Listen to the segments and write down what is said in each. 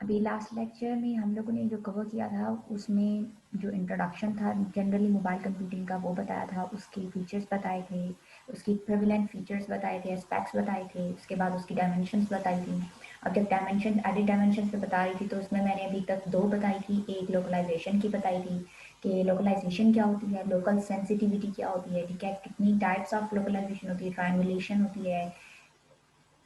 अभी last lecture में हम लोगों ने जो कवर किया था उसमें जो इंट्रोडक्शन था जनरली मोबाइल कंप्यूटिंग का वो बताया था, उसके फीचर्स बताए थे, उसकी प्रेवलेंट फीचर्स बताए थे, एस्पेक्ट्स बताए थे, उसके बाद उसकी डायमेंशंस बताई थी। अब जब डायमेंशन एडिड डायमेंशन पे बता रही थी तो उसमें मैंने अभी तक दो बताई थी। एक लोकलाइजेशन की बताई थी कि लोकलाइजेशन क्या होती है, लोकल सेंसिटिविटी क्या होती है, ठीक है, कितनी टाइप्स ऑफ लोकलाइजेशन होती है, ट्रायंगुलेशन होती है,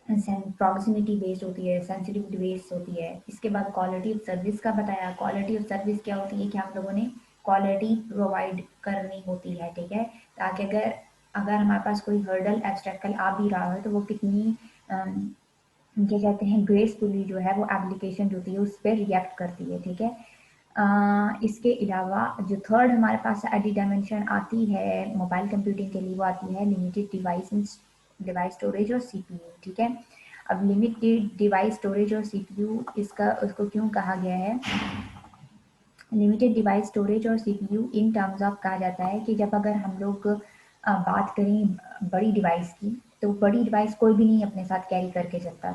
प्रॉक्सिमिटी बेस्ड होती है, सेंसिटिविटी बेस्ड होती है। इसके बाद क्वालिटी ऑफ सर्विस का बताया। क्वालिटी ऑफ सर्विस क्या होती है कि हम लोगों ने क्वालिटी प्रोवाइड करनी होती है, ठीक है, ताकि अगर अगर हमारे पास कोई हर्डल एब्स्ट्रैक्ट आ भी रहा है तो वो कितनी क्या कहते हैं ग्रेसफुली जो है वो एप्लीकेशन जो होती है उस पर रिएक्ट करती है, ठीक है। इसके अलावा जो थर्ड हमारे पास एडी डायमेंशन आती है मोबाइल कंप्यूटिंग के लिए वो आती है लिमिटेड डिवाइस स्टोरेज और सीपीयू, ठीक है। अब लिमिटेड डिवाइस स्टोरेज और सीपीयू इसका उसको क्यों कहा गया है, लिमिटेड डिवाइस स्टोरेज और सीपीयू इन टर्म्स ऑफ कहा जाता है कि जब अगर हम लोग बात करें बड़ी डिवाइस की, तो बड़ी डिवाइस कोई भी नहीं अपने साथ कैरी करके चलता,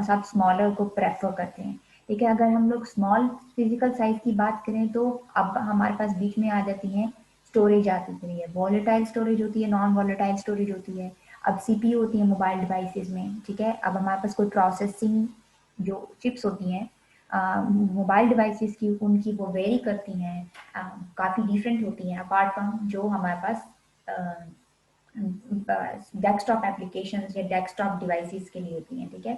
सब स्मॉलर को प्रेफर करते हैं, ठीक है। अगर हम लोग स्मॉल फिजिकल साइज की बात करें तो अब हमारे पास बीच में आ जाती हैं स्टोरेज आती है, वॉलेटाइल स्टोरेज होती है, नॉन वॉलेटाइल स्टोरेज होती है। अब सीपीयू होती है मोबाइल डिवाइसेस में, ठीक है। अब हमारे पास कोई प्रोसेसिंग जो चिप्स होती हैं मोबाइल डिवाइसेस की, उनकी वो वेरी करती हैं, काफ़ी डिफरेंट होती हैं अपार्ट फ्रॉम जो हमारे पास डेस्कटॉप एप्लीकेशंस या डेस्कटॉप डिवाइसेस के लिए होती हैं, ठीक है।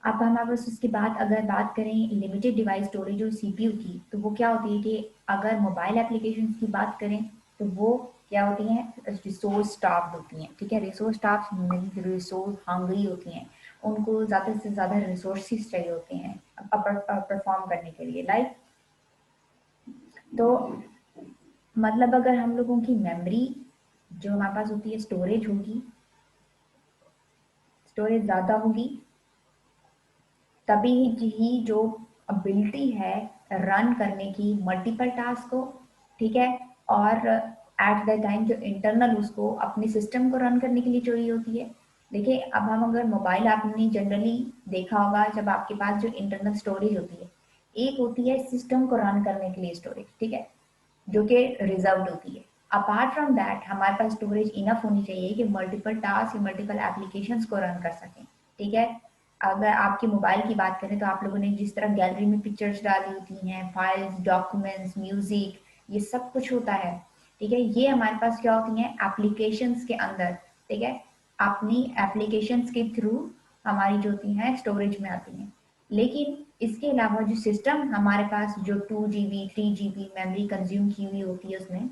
अब हमारे पास उसके बाद अगर बात करें लिमिटेड डिवाइस स्टोरेज और सीपीयू की, तो वो क्या होती है कि अगर मोबाइल एप्लीकेशंस की बात करें तो वो क्या होती हैं, रिसोर्स स्टाफ्ड होती हैं, ठीक है। Resource staffed means resource hungry होती हैं, उनको ज़्यादा से ज़्यादा रिसोर्सेज चाहिए होते हैं परफॉर्म करने के लिए, लाइक तो मतलब अगर हम लोगों की मेमोरी जो हमारे पास होती है स्टोरेज ज़्यादा होगी, तभी ही जो एबिलिटी है रन करने की मल्टीपल टास्क को, ठीक है, और एट द टाइम जो इंटरनल उसको अपने सिस्टम को रन करने के लिए चाहिए होती है। देखिए अब हम अगर मोबाइल आपने जनरली देखा होगा जब आपके पास जो इंटरनल स्टोरेज होती है, एक होती है सिस्टम को रन करने के लिए स्टोरेज, ठीक है, जो कि रिजर्व्ड होती है। अपार्ट फ्रॉम दैट हमारे पास स्टोरेज इनफ होनी चाहिए कि मल्टीपल टास्क या मल्टीपल एप्लीकेशंस को रन कर सकें, ठीक है। अगर आपके मोबाइल की बात करें तो आप लोगों ने जिस तरह गैलरी में पिक्चर्स डाली होती हैं, फाइल्स, डॉक्यूमेंट्स, म्यूजिक, ये सब कुछ होता है, ठीक है। ये हमारे पास क्या होती हैं एप्लीकेशंस के अंदर, ठीक है, अपनी एप्लीकेशंस के थ्रू हमारी जो होती हैं स्टोरेज में आती हैं। लेकिन इसके अलावा जो सिस्टम हमारे पास जो 2 GB 3 GB मेमोरी कंज्यूम की हुई होती है उसमें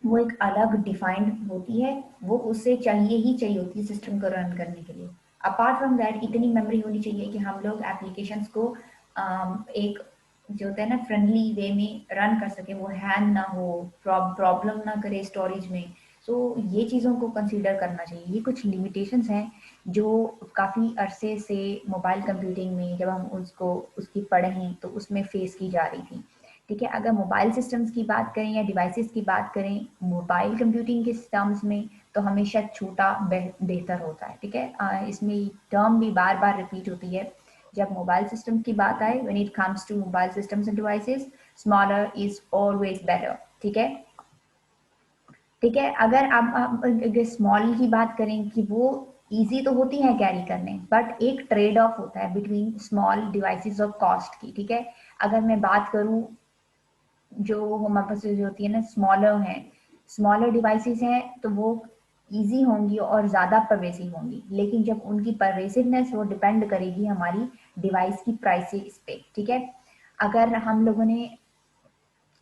वो एक अलग डिफाइंड होती है, वो उससे चाहिए ही चाहिए होती है सिस्टम को रन करने के लिए। अपार्ट फ्रॉम दैट इतनी मेमोरी होनी चाहिए कि हम लोग एप्लीकेशंस को एक जो होता है ना फ्रेंडली वे में रन कर सके, वो हैंग ना हो, प्रॉब्लम ना करे स्टोरेज में। सो ये चीज़ों को कंसीडर करना चाहिए। ये कुछ लिमिटेशंस हैं जो काफ़ी अरसे से मोबाइल कंप्यूटिंग में जब हम उसको उसकी पढ़े हैं तो उसमें फेस की जा रही थी, ठीक है। अगर मोबाइल सिस्टम्स की बात करें या डिवाइसेस की बात करें मोबाइल कंप्यूटिंग के टर्म्स में तो हमेशा छोटा बेहतर होता है, ठीक है। इसमें टर्म भी बार बार रिपीट होती है जब मोबाइल सिस्टम की बात आए, when it comes to mobile systems and devices smaller is always better, ठीक है, ठीक है। अगर आप स्मॉल की बात करें कि वो इजी तो होती है कैरी करने, बट एक ट्रेड ऑफ होता है बिटवीन स्मॉल डिवाइसेस और कॉस्ट की, ठीक है। अगर मैं बात करूं जो हमारे पास जो होती है ना स्मॉलर हैं, स्मॉलर डिवाइसेस हैं तो वो इजी होंगी और ज़्यादा परवेसिव होंगी, लेकिन जब उनकी परवेसिवनेस वो डिपेंड करेगी हमारी डिवाइस की प्राइसेस पे, ठीक है। अगर हम लोगों ने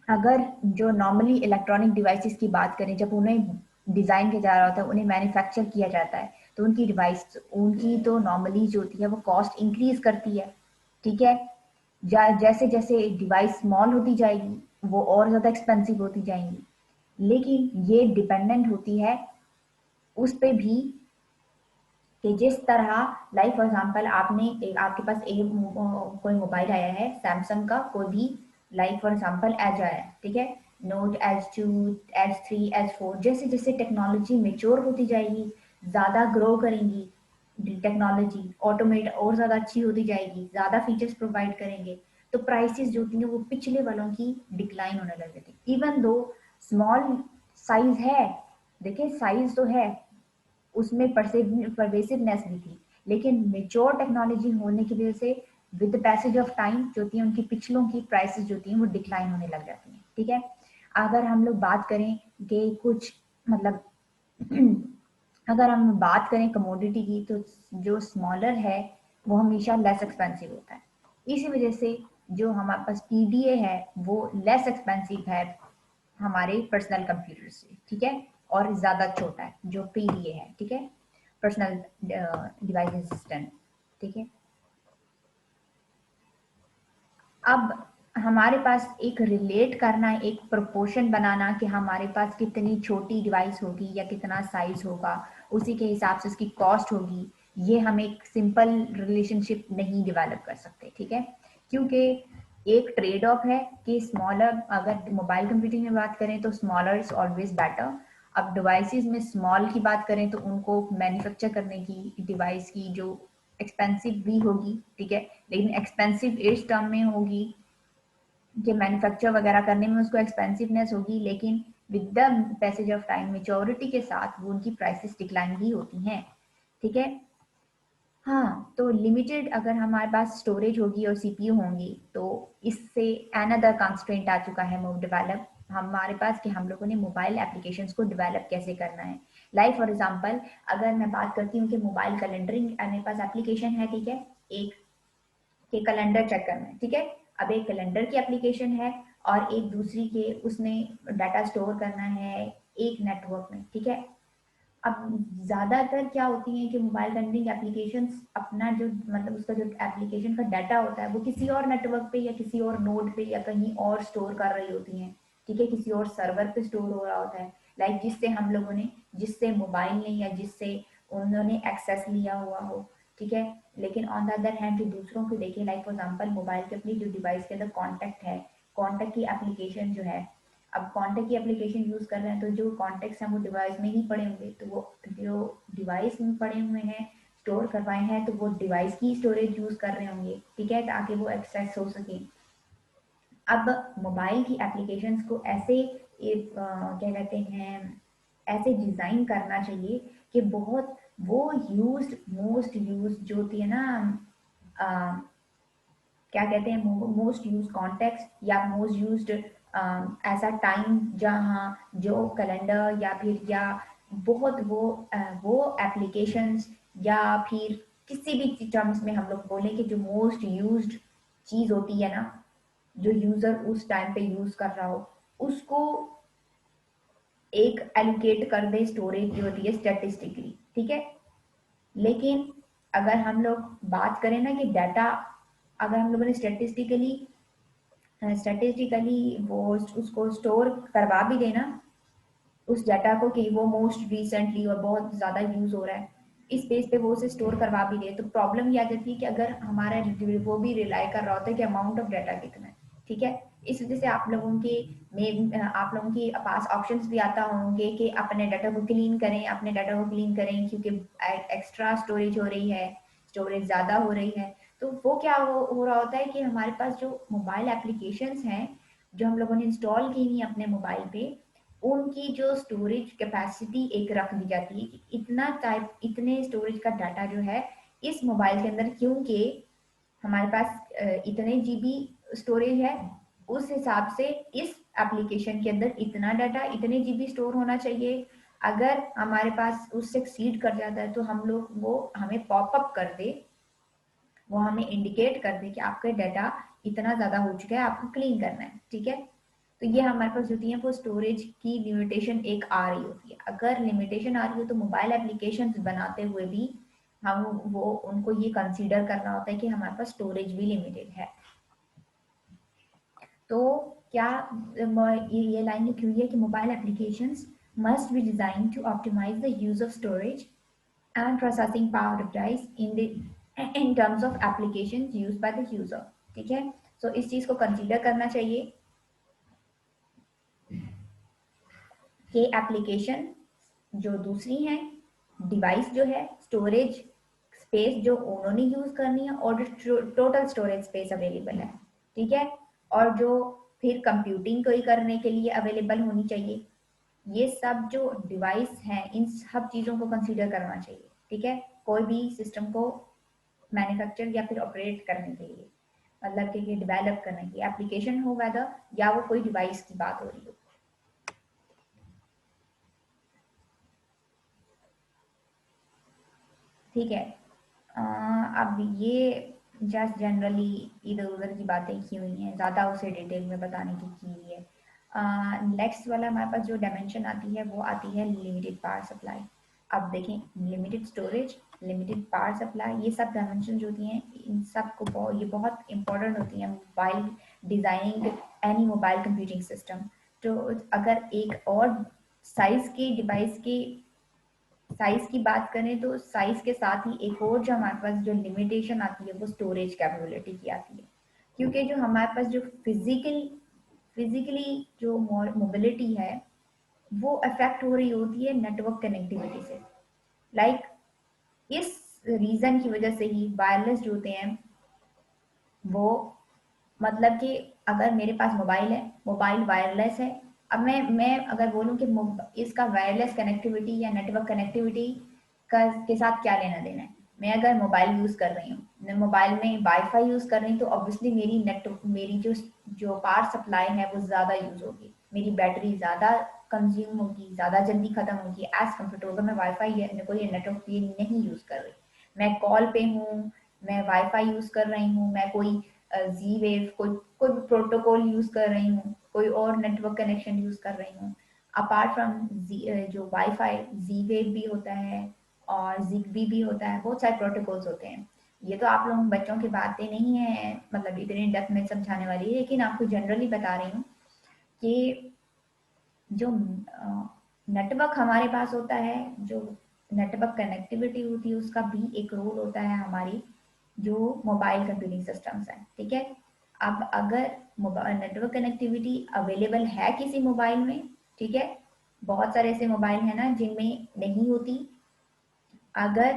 अगर जो नॉर्मली इलेक्ट्रॉनिक डिवाइसेस की बात करें, जब उन्हें डिज़ाइन किया जा रहा होता है, उन्हें मैन्युफैक्चर किया जाता है, तो उनकी डिवाइस उनकी तो नॉर्मली जो होती है वो कॉस्ट इंक्रीज करती है, ठीक है। जैसे जैसे डिवाइस स्मॉल होती जाएगी वो और ज़्यादा एक्सपेंसिव होती जाएंगी, लेकिन ये डिपेंडेंट होती है उस पे भी कि जिस तरह लाइक फॉर एग्जांपल आपके पास एक कोई मोबाइल आया है सैमसंग का, कोई भी लाइक फॉर एग्जांपल एज आया है, ठीक है, नोट एज 2 एज 3 एज 4, जैसे जैसे टेक्नोलॉजी मेच्योर होती जाएगी ज़्यादा ग्रो करेंगी, टेक्नोलॉजी ऑटोमेट और ज़्यादा अच्छी होती जाएगी, ज़्यादा फीचर्स प्रोवाइड करेंगे, तो प्राइसेस जो होती हैं वो पिछले वालों की डिक्लाइन होने लग जाती है। इवन दो स्मॉल साइज है, देखिए साइज तो है, उसमें परवेसिवनेस भी थी, लेकिन मेच्योर टेक्नोलॉजी होने की वजह से विद पैसेज ऑफ टाइम जो होती है उनकी पिछलों की प्राइसेस जो होती हैं वो डिक्लाइन होने लग जाती हैं। ठीक है, अगर हम लोग बात करें कि कुछ मतलब अगर हम बात करें कमोडिटी की, तो जो स्मॉलर है वो हमेशा लेस एक्सपेंसिव होता है। इसी वजह से जो हमारे पास पीडीए है वो लेस एक्सपेंसिव है हमारे पर्सनल कंप्यूटर से। ठीक है, और ज़्यादा छोटा है जो पीडीए है। ठीक है, पर्सनल डिवाइस असिस्टेंट। ठीक है, अब हमारे पास एक रिलेट करना, एक प्रोपोर्शन बनाना कि हमारे पास कितनी छोटी डिवाइस होगी या कितना साइज होगा, उसी के हिसाब से उसकी कॉस्ट होगी, ये हम एक सिंपल रिलेशनशिप नहीं डेवलप कर सकते। ठीक है, क्योंकि एक ट्रेड ऑफ है कि स्मॉलर, अगर मोबाइल कंप्यूटिंग में बात करें तो स्मॉलर इज ऑलवेज बेटर। अब डिवाइसेस में स्मॉल की बात करें तो उनको मैन्युफैक्चर करने की डिवाइस की जो एक्सपेंसिव भी होगी। ठीक है, लेकिन एक्सपेंसिव इस टर्म में होगी कि मैन्युफैक्चर वगैरह करने में उसको एक्सपेंसिवनेस होगी, लेकिन with the passage of time maturity के साथ वो उनकी प्राइसेस डिक्लाइन भी होती हैं। ठीक है, हाँ, तो लिमिटेड अगर हमारे पास स्टोरेज होगी और सीपीयू होंगी तो इससे अनदर कंस्ट्रेंट आ चुका है मूव डेवलप हमारे पास कि हम लोगों ने मोबाइल एप्लीकेशंस को डेवलप कैसे करना है। लाइक फॉर एग्जांपल, अगर मैं बात करती हूँ कि मोबाइल कैलेंडरिंग मेरे पास एप्लीकेशन है। ठीक है, एक के कैलेंडर चेक करना है। ठीक है, अब एक कैलेंडर की एप्लीकेशन है और एक दूसरी के उसमें डाटा स्टोर करना है एक नेटवर्क में। ठीक है, अब ज़्यादातर क्या होती हैं कि मोबाइल लर्निंग एप्लीकेशंस अपना जो मतलब उसका जो एप्लीकेशन का डाटा होता है वो किसी और नेटवर्क पे या किसी और नोड पे या कहीं और स्टोर कर रही होती हैं। ठीक है, किसी और सर्वर पे स्टोर हो रहा होता है, लाइक जिससे हम लोगों ने, जिससे मोबाइल ने या जिससे उन्होंने एक्सेस लिया हुआ हो। ठीक है, लेकिन ऑन द अदर हैंड जो दूसरों को देखे, लाइक फॉर एग्जाम्पल मोबाइल के अपनी जो डिवाइस के अंदर कॉन्टैक्ट है, कॉन्टैक्ट की एप्लीकेशन जो है, अब कॉन्टैक्ट की एप्लीकेशन यूज कर रहे हैं तो जो कॉन्टैक्ट्स हैं वो डिवाइस में ही पड़े होंगे, तो वो जो डिवाइस में पड़े हुए हैं स्टोर करवाए हैं तो वो डिवाइस की स्टोरेज यूज कर रहे होंगे। ठीक है, ताकि वो एक्सेस हो सके। अब मोबाइल की एप्लीकेशंस को ऐसे क्या कहते हैं, ऐसे डिज़ाइन करना चाहिए कि बहुत वो यूज्ड मोस्ट यूज जो होती है ना, क्या कहते हैं, मोस्ट यूज कॉन्टेक्स्ट या मोस्ट यूज्ड ऐसा टाइम जहाँ जो कैलेंडर या फिर या बहुत वो एप्लीकेशंस या फिर किसी भी टर्म्स में हम लोग बोलें कि जो मोस्ट यूज्ड चीज़ होती है ना, जो यूज़र उस टाइम पे यूज़ कर रहा हो, उसको एक एलोकेट कर दे स्टोरेज जो होती है स्टैटिस्टिकली। ठीक है, लेकिन अगर हम लोग बात करें ना कि डाटा, अगर हम लोगों ने स्टैटिस्टिकली वो उसको स्टोर करवा भी देना उस डाटा को कि वो मोस्ट रिसेंटली और बहुत ज़्यादा यूज़ हो रहा है, इस बेस पे वो उसे स्टोर करवा भी दे, तो प्रॉब्लम ये आ जाती है कि अगर हमारा वो भी रिलाई कर रहा होता है कि अमाउंट ऑफ डाटा कितना है। ठीक है, इस वजह से आप लोगों के में आप लोगों के पास ऑप्शंस भी आता होंगे कि अपने डाटा को क्लीन करें, अपने डाटा को क्लीन करें, क्योंकि एक्स्ट्रा स्टोरेज हो रही है, स्टोरेज ज़्यादा हो रही है। तो वो क्या हो रहा होता है कि हमारे पास जो मोबाइल एप्लीकेशंस हैं जो हम लोगों ने इंस्टॉल की हुई अपने मोबाइल पे, उनकी जो स्टोरेज कैपेसिटी एक रख दी जाती है कि इतना टाइप इतने स्टोरेज का डाटा जो है इस मोबाइल के अंदर, क्योंकि हमारे पास इतने जीबी स्टोरेज है, उस हिसाब से इस एप्लीकेशन के अंदर इतना डाटा इतने जीबी स्टोर होना चाहिए। अगर हमारे पास उससे एक्सीड कर जाता है तो हम लोग वो हमें पॉपअप कर दे, वो हमें इंडिकेट कर दे कि आपका डाटा इतना ज़्यादा हो चुका है, आपको क्लीन करना है। ठीक है, तो ये हमारे पास होती है वो स्टोरेज की लिमिटेशन एक आ रही होती है। अगर लिमिटेशन आ रही हो तो मोबाइल एप्लीकेशंस बनाते हुए भी हम वो उनको ये कंसीडर करना होता है कि हमारे पास स्टोरेज भी लिमिटेड है। तो क्या ये लाइन लिखी हुई है कि mobile applications must be design to optimise the use of storage and processing power device in terms of applications used by the user। ठीक है, सो इस चीज को कंसीडर करना चाहिए कि एप्लीकेशन जो दूसरी हैं, डिवाइस जो है स्टोरेज स्पेस जो उन्होंने यूज करनी है और जो टोटल स्टोरेज स्पेस अवेलेबल है, ठीक है, और जो फिर कंप्यूटिंग कोई करने के लिए अवेलेबल होनी चाहिए। ये सब जो डिवाइस हैं इन सब चीज़ों को कंसीडर करना चाहिए, ठीक है, कोई भी सिस्टम को मैन्युफैक्चर या फिर ऑपरेट करने के लिए, मतलब कि डेवलप करने की एप्लीकेशन हो वेदर या वो कोई डिवाइस की बात हो रही हो। ठीक है, अब ये जस्ट जनरली इधर उधर की बातें की हुई हैं, ज़्यादा उसे डिटेल में बताने की है। नेक्स्ट वाला हमारे पास जो डायमेंशन आती है वो आती है लिमिटेड पावर सप्लाई। अब देखें, limited storage, limited power supply, ये सब डायमेंशन जो होती हैं इन सब को ये बहुत इंपॉर्टेंट होती हैं mobile designing any mobile computing system. तो अगर एक और साइज़ के डिवाइस के साइज की बात करें तो साइज के साथ ही एक और जो हमारे पास जो लिमिटेशन आती है वो स्टोरेज कैपेबिलिटी की आती है, क्योंकि जो हमारे पास जो फिजिकली जो मोबिलिटी है वो अफेक्ट हो रही होती है नेटवर्क कनेक्टिविटी से। लाइक इस रीजन की वजह से ही वायरलेस जो होते हैं वो, मतलब कि अगर मेरे पास मोबाइल है, मोबाइल वायरलेस है, अब मैं अगर बोलूँ कि इसका वायरलेस कनेक्टिविटी या नेटवर्क कनेक्टिविटी का के साथ क्या लेना देना है। मैं अगर मोबाइल यूज़ कर रही हूँ, मैं मोबाइल में वाईफाई यूज़ कर रही हूँ, तो ऑब्वियसली मेरी जो जो पावर सप्लाई है वो ज़्यादा यूज़ होगी, मेरी बैटरी ज़्यादा कंज्यूम होगी, ज़्यादा जल्दी ख़त्म होगी एज़ कम्पेयर टू अगर मैं वाईफाई या कोई नेटवर्क ये नहीं यूज़ कर रही, मैं कॉल पे हूँ, मैं वाईफाई यूज़ कर रही हूँ, मैं कोई जी वेव कोई कोई प्रोटोकॉल यूज कर रही हूँ, कोई और नेटवर्क कनेक्शन यूज कर रही हूँ। अपार्ट फ्रॉम जो वाईफाई, जी वेव भी होता है और जिगबी भी होता है, बहुत सारे प्रोटोकॉल्स होते हैं। ये तो आप लोगों बच्चों की बातें नहीं है, मतलब इतने डेप्थ में समझाने वाली, लेकिन आपको जनरली बता रही हूँ कि जो नेटवर्क हमारे पास होता है, जो नेटवर्क कनेक्टिविटी होती है उसका भी एक रोल होता है हमारी जो मोबाइल कंप्यूटिंग सिस्टम्स हैं, ठीक है। अब अगर मोबाइल नेटवर्क कनेक्टिविटी अवेलेबल है किसी मोबाइल में, ठीक है, बहुत सारे ऐसे मोबाइल हैं ना जिनमें नहीं होती। अगर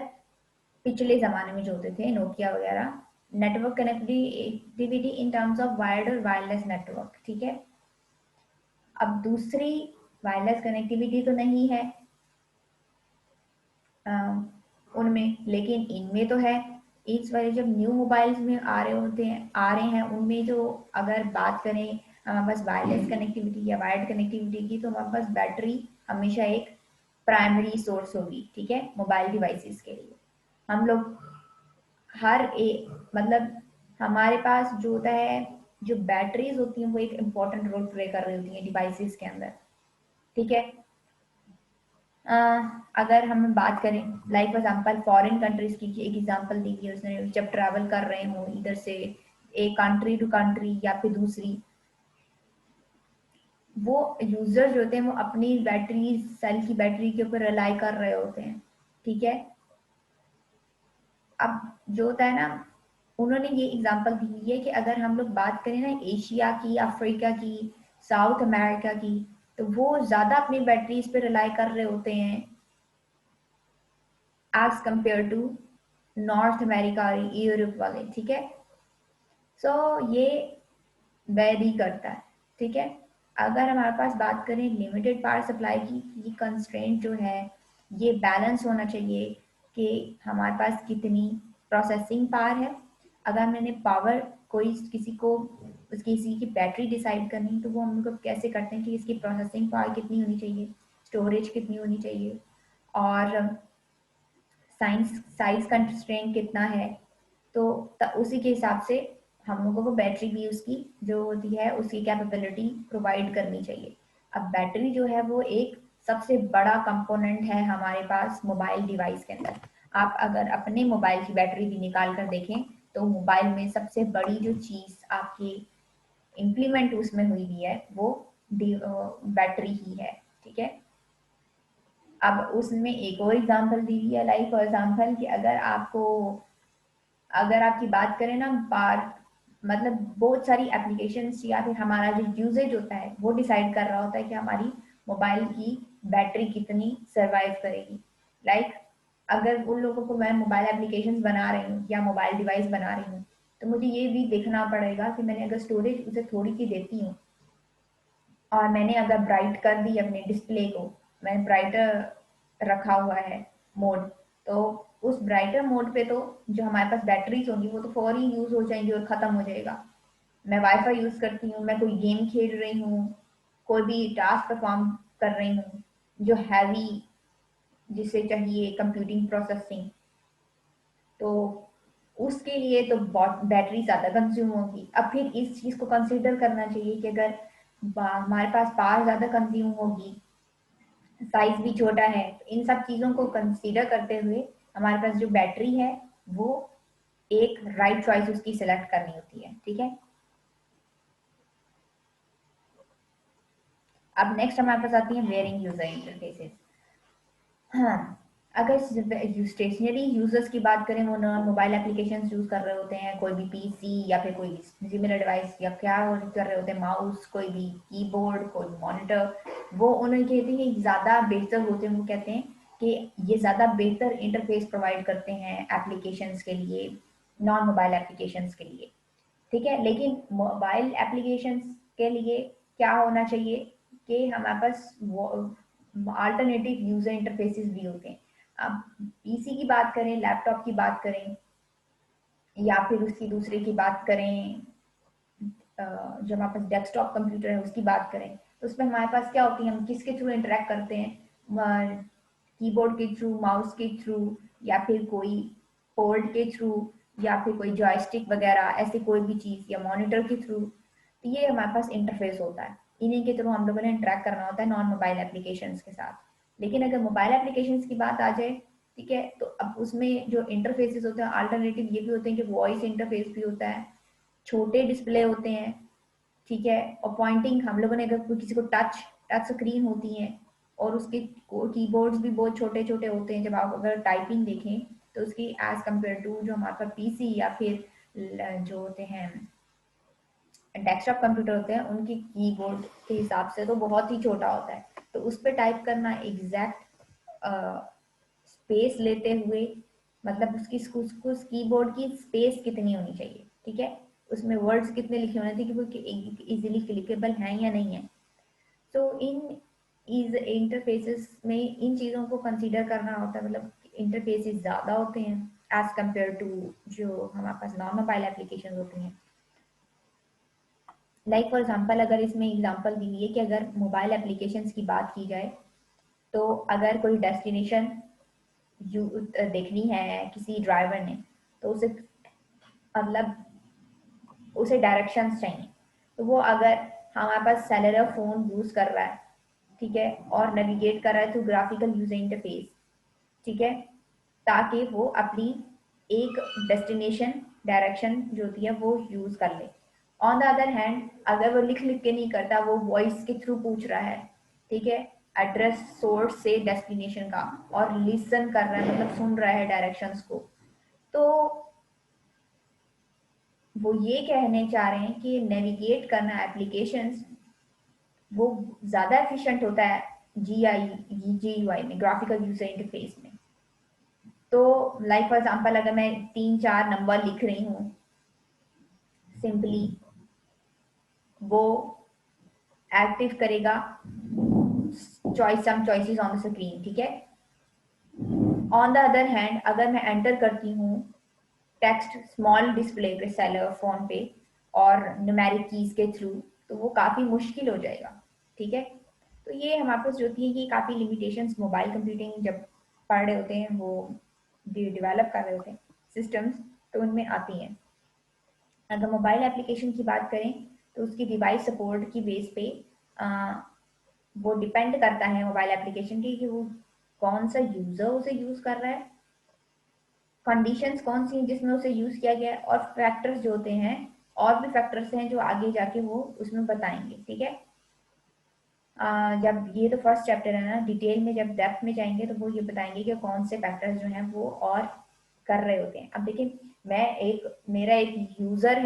पिछले ज़माने में जो होते थे नोकिया वगैरह, network connectivity in terms of wired और वायरलेस नेटवर्क, ठीक है। अब दूसरी वायरलेस कनेक्टिविटी तो नहीं है उनमें, लेकिन इनमें तो है। इस वाले जब न्यू मोबाइल्स में आ रहे हैं उनमें जो अगर बात करें हमारे पास वायरलेस कनेक्टिविटी या वायर्ड कनेक्टिविटी की, तो हमारे पास बैटरी हमेशा एक प्राइमरी सोर्स होगी, ठीक है, मोबाइल डिवाइसेस के लिए। हम लोग हर एक, मतलब हमारे पास जो होता है, जो बैटरीज होती हैं वो एक इम्पॉर्टेंट रोल प्ले कर रही होती हैं डिवाइसेस के अंदर, ठीक है। अ, अगर हम बात करें like for example foreign countries की एक एग्जांपल दी गई उसने, जब ट्रैवल कर रहे हो इधर से एक कंट्री टू कंट्री या फिर दूसरी, वो यूजर जो होते हैं वो अपनी बैटरी सेल की बैटरी के ऊपर रिलाई कर रहे होते हैं, ठीक है। अब जो होता है ना, उन्होंने ये एग्जांपल दी हुई है कि अगर हम लोग बात करें ना एशिया की, अफ्रीका की, साउथ अमेरिका की, तो वो ज्यादा अपनी बैटरीज पे रिलाई कर रहे होते हैं as compare to North America और यूरोप वाले, ठीक है। सो ये वेरी करता है, ठीक है। अगर हमारे पास बात करें लिमिटेड पावर सप्लाई की, ये कंस्ट्रेंट जो है ये बैलेंस होना चाहिए कि हमारे पास कितनी प्रोसेसिंग पावर है। अगर मैंने पावर कोई किसी की बैटरी डिसाइड करनी, तो वो हम लोग कैसे करते हैं कि इसकी प्रोसेसिंग पावर कितनी होनी चाहिए, स्टोरेज कितनी होनी चाहिए, और साइंस साइज कंस्ट्रेंट कितना है, तो उसी के हिसाब से हम लोगों को बैटरी भी उसकी जो होती है उसकी कैपेबिलिटी प्रोवाइड करनी चाहिए। अब बैटरी जो है वो एक सबसे बड़ा कंपोनेंट है हमारे पास मोबाइल डिवाइस के अंदर। आप अगर अपने मोबाइल की बैटरी भी निकाल कर देखें तो मोबाइल में सबसे बड़ी जो चीज़ आपकी इम्प्लीमेंट उसमें हुई भी है वो बैटरी ही है, ठीक है। अब उसमें एक और एग्जांपल दी हुई है, लाइक फॉर एग्जांपल कि अगर आपकी बात करें ना बार, मतलब बहुत सारी एप्लीकेशंस या फिर हमारा जो यूजेज होता है वो डिसाइड कर रहा होता है कि हमारी मोबाइल की बैटरी कितनी सरवाइव करेगी। लाइक अगर उन लोगों को मैं मोबाइल एप्लीकेशंस बना रही हूँ या मोबाइल डिवाइस बना रही हूँ, तो मुझे ये भी देखना पड़ेगा कि मैंने अगर स्टोरेज उसे थोड़ी सी देती हूँ और मैंने अगर ब्राइट कर दी अपने डिस्प्ले को, मैंने ब्राइटर रखा हुआ है मोड, तो उस ब्राइटर मोड पे तो जो हमारे पास बैटरीज होंगी वो तो फौरी यूज हो जाएंगी और खत्म हो जाएगा। मैं वाईफाई यूज करती हूँ, मैं कोई गेम खेल रही हूँ, कोई भी टास्क परफॉर्म कर रही हूँ जो हैवी, जिसे चाहिए कंप्यूटिंग प्रोसेसिंग, तो उसके लिए तो बैटरी ज़्यादा कंज्यूम होगी। अब फिर इस चीज़ को कंसिडर करना चाहिए कि अगर हमारे पास पावर ज़्यादा कंज्यूम होगी, साइज भी छोटा है, तो इन सब चीज़ों को कंसिडर करते हुए हमारे पास जो बैटरी है वो एक राइट चॉइस उसकी सिलेक्ट करनी होती है। ठीक है, अब नेक्स्ट हमारे पास आती है वेयरिंग यूजर इंटरफेसेस। हाँ, अगर स्टेशनरी यूजर्स की बात करें, वो नॉन मोबाइल एप्लीकेशंस यूज कर रहे होते हैं, कोई भी पीसी या फिर कोई सिमिलर डिवाइस या क्या कर रहे होते हैं, माउस, कोई भी कीबोर्ड, कोई मॉनिटर, वो उन्हें कहते हैं कि ज़्यादा बेहतर होते हैं। वो कहते हैं कि ये ज़्यादा बेहतर इंटरफेस प्रोवाइड करते हैं एप्लीकेशंस के लिए, नॉन मोबाइल एप्लीकेशंस के लिए। ठीक है, लेकिन मोबाइल एप्लीकेशंस के लिए क्या होना चाहिए कि हमारे पास अल्टरनेटिव यूजर इंटरफेसेस भी होते हैं। अब पीसी की बात करें, लैपटॉप की बात करें, या फिर उसकी दूसरे की बात करें, जो हमारे पास डेस्कटॉप कंप्यूटर है उसकी बात करें, तो उसमें हमारे पास क्या होती है, हम किसके थ्रू इंटरेक्ट करते हैं, कीबोर्ड के थ्रू, माउस के थ्रू, या फिर कोई पोर्ट के थ्रू, या फिर कोई जॉयस्टिक वगैरह ऐसी कोई भी चीज़, या मॉनिटर के थ्रू। तो ये हमारे पास इंटरफेस होता है, इन्हीं के थ्रू हम लोगों ने इंटरेक्ट करना होता है नॉन मोबाइल एप्लीकेशंस के साथ। लेकिन अगर मोबाइल एप्लीकेशंस की बात आ जाए, ठीक है, तो अब उसमें जो इंटरफेसेस होते हैं अल्टरनेटिव ये भी होते हैं कि वॉइस इंटरफेस भी होता है, छोटे डिस्प्ले होते हैं, ठीक है, और पॉइंटिंग, हम लोगों ने अगर किसी को टच टच स्क्रीन होती है, और उसके कीबोर्ड्स भी बहुत छोटे छोटे होते हैं। जब आप अगर टाइपिंग देखें तो उसकी एज कम्पेयर टू जो हमारे पास पीसी या फिर जो होते हैं डेस्कटॉप कंप्यूटर होते हैं, उनकी कीबोर्ड के हिसाब से तो बहुत ही छोटा होता है। तो उस पर टाइप करना एग्जैक्ट स्पेस लेते हुए, मतलब उसकी उस कीबोर्ड की स्पेस कितनी होनी चाहिए, ठीक है, उसमें वर्ड्स कितने लिखे होने चाहिए कि वो इजीली क्लिकेबल हैं या नहीं है। तो इन इस इंटरफेसेस में इन चीज़ों को कंसीडर करना होता है, मतलब इंटरफेसेस ज़्यादा होते हैं एज कम्पेयर टू जो हमारे पास नॉन मोबाइल एप्लीकेशन होती हैं। लाइक फॉर एग्जांपल, अगर इसमें एग्जांपल दी हुई है कि अगर मोबाइल एप्लीकेशंस की बात की जाए, तो अगर कोई डेस्टिनेशन देखनी है किसी ड्राइवर ने, तो उसे मतलब उसे डायरेक्शंस चाहिए, तो वो अगर हमारे पास सेलुलर फोन यूज कर रहा है, ठीक है, और नेविगेट कर रहा है थ्रू ग्राफिकल यूजर इंटरफेस, ठीक है, ताकि वो अपनी एक डेस्टिनेशन डायरेक्शन जो होती है वो यूज कर ले। ऑन द अदर हैंड, अगर वो लिख लिख के नहीं करता, वो वॉइस के थ्रू पूछ रहा है, ठीक है, एड्रेस सोर्स से डेस्टिनेशन का, और लिसन कर रहा है, मतलब सुन रहा है डायरेक्शंस को, तो वो ये कहने चाह रहे हैं कि नेविगेट करना एप्लीकेशंस वो ज़्यादा एफिशिएंट होता है GUI में, ग्राफिकल यूजर इंटरफेस में। तो लाइक फॉर एग्जांपल, अगर मैं 3-4 नंबर लिख रही हूँ सिंपली, वो एक्टिव करेगा choice some choices on the screen, ठीक है। ऑन द अदर हैंड, अगर मैं एंटर करती हूँ टेक्स्ट स्मॉल डिस्प्ले पे, सेलर फोन पे, और न्यूमेरिक कीज के थ्रू, तो वो काफ़ी मुश्किल हो जाएगा, ठीक है। तो ये हमारे पास जो होती है कि काफ़ी लिमिटेशंस मोबाइल कंप्यूटिंग जब पढ़ रहे होते हैं, वो डेवलप कर रहे होते हैं सिस्टम्स, तो उनमें आती हैं। अगर मोबाइल एप्लीकेशन की बात करें, तो उसकी डिवाइस सपोर्ट की बेस पे आ, वो डिपेंड करता है मोबाइल एप्लीकेशन की कि वो कौन सा यूज़र उसे यूज़ कर रहा है, कंडीशंस कौन सी हैं जिसमें उसे यूज़ किया गया है, और फैक्टर्स जो होते हैं, और भी फैक्टर्स हैं जो आगे जाके वो उसमें बताएंगे, ठीक है। जब ये तो फर्स्ट चैप्टर है ना, डिटेल में जब डेप्थ में जाएंगे तो वो ये बताएंगे कि कौन से फैक्टर्स जो हैं वो और कर रहे होते हैं। अब देखिए, मैं एक मेरा एक यूजर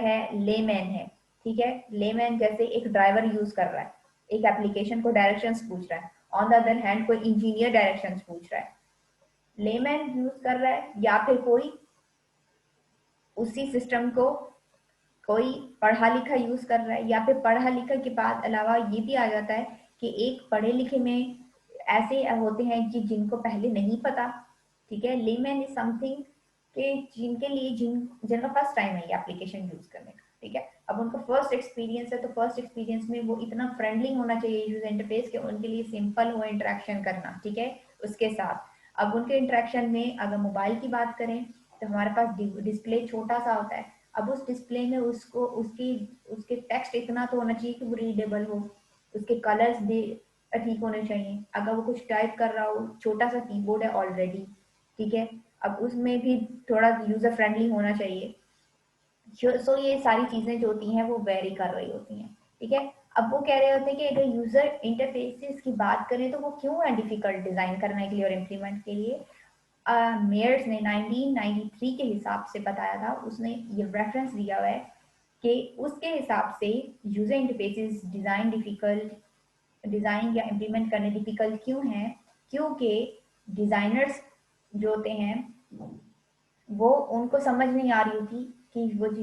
है, लेमैन है, ठीक है, लेमैन जैसे एक ड्राइवर यूज कर रहा है, एक एप्लीकेशन को डायरेक्शंस पूछ रहा है, ऑन द अदर हैंड कोई इंजीनियर डायरेक्शंस पूछ रहा है, लेमैन यूज कर रहा है या फिर कोई उसी सिस्टम को कोई पढ़ा लिखा यूज कर रहा है, या फिर पढ़ा लिखा के बाद अलावा ये भी आ जाता है कि एक पढ़े लिखे में ऐसे होते हैं कि जिनको पहले नहीं पता, ठीक है। लेमैन इज समथिंग कि जिनके लिए जिनका फर्स्ट टाइम है ये एप्लीकेशन यूज करने का, ठीक है। अब उनका फर्स्ट एक्सपीरियंस है, तो फर्स्ट एक्सपीरियंस में वो इतना फ्रेंडली होना चाहिए यूजर इंटरफेस के उनके लिए सिंपल हो इंटरेक्शन करना, ठीक है। उसके साथ अब उनके इंटरेक्शन में अगर मोबाइल की बात करें तो हमारे पास डिस्प्ले छोटा सा होता है। अब उस डिस्प्ले में उसको उसकी उसके टेक्स्ट इतना तो होना चाहिए कि वो रीडेबल हो, उसके कलर्स भी ठीक होने चाहिए। अगर वो कुछ टाइप कर रहा हो, छोटा सा कीबोर्ड है ऑलरेडी, ठीक है, अब उसमें भी थोड़ा यूजर फ्रेंडली होना चाहिए। सो ये सारी चीजें जो होती हैं वो वेरी कर रही होती हैं, ठीक है। अब वो कह रहे होते हैं कि अगर यूजर इंटरफेसेस की बात करें तो वो क्यों है डिफिकल्ट डिजाइन करने के लिए और इम्प्लीमेंट के लिए। मेयर्स ने 1993 के हिसाब से बताया था, उसने ये रेफरेंस दिया हुआ है कि उसके हिसाब से यूजर इंटरफेसेस डिजाइन या इम्प्लीमेंट करने डिफिकल्ट क्यों हैं, क्योंकि डिजाइनर्स जो होते हैं वो उनको समझ नहीं आ रही होती कि वो जो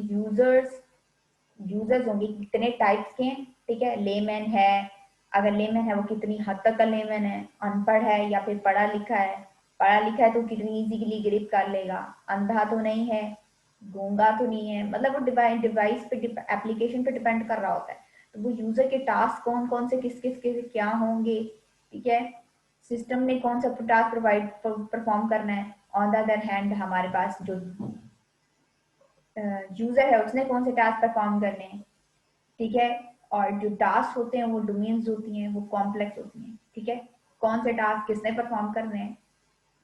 यूजर्स होंगे कितने टाइप्स के हैं, ठीक है। लेमैन है, अगर लेमैन है वो कितनी हद तक का लेमैन है, अनपढ़ है या फिर पढ़ा लिखा है, पढ़ा लिखा है तो कितनी इजीली ग्रिप कर लेगा, अंधा तो नहीं है, गूंगा तो नहीं है, मतलब वो डिवाइस पे एप्लीकेशन पे डिपेंड कर रहा होता है। तो वो यूजर के टास्क कौन कौन से किस किस के क्या होंगे, ठीक है, सिस्टम ने कौन सा टास्क प्रोवाइड परफॉर्म करना है। ऑन द अदर हैंड हमारे पास जो यूजर है उसने कौन से टास्क परफॉर्म करने हैं, ठीक है। और जो टास्क होते हैं वो डोमेन्स होती हैं वो कॉम्प्लेक्स होती हैं, ठीक है। कौन से टास्क किसने परफॉर्म करने हैं,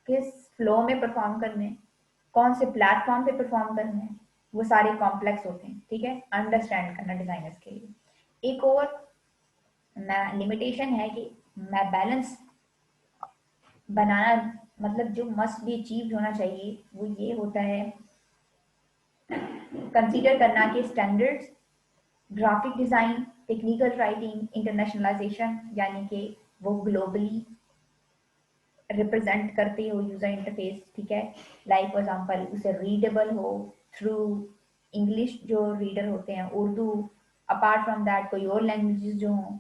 किस फ्लो में परफॉर्म करने हैं, कौन से प्लेटफॉर्म पे परफॉर्म करने हैं, वो सारे कॉम्प्लेक्स होते हैं, ठीक है, अंडरस्टैंड करना डिजाइनर्स के लिए। एक और लिमिटेशन है कि मैं बैलेंस बनाना, मतलब जो मस्ट बी अचीव्ड होना चाहिए वो ये होता है कंसीडर करना कि standards, graphic design, technical writing, internationalisation, यानी कि वो ग्लोबली रिप्रेजेंट करते हो यूजर इंटरफेस, ठीक है। लाइक फॉर एग्जांपल उसे रीडेबल हो थ्रू इंग्लिश जो रीडर होते हैं, उर्दू, अपार्ट फ्रॉम दैट कोई और लैंग्वेजेस जो हों,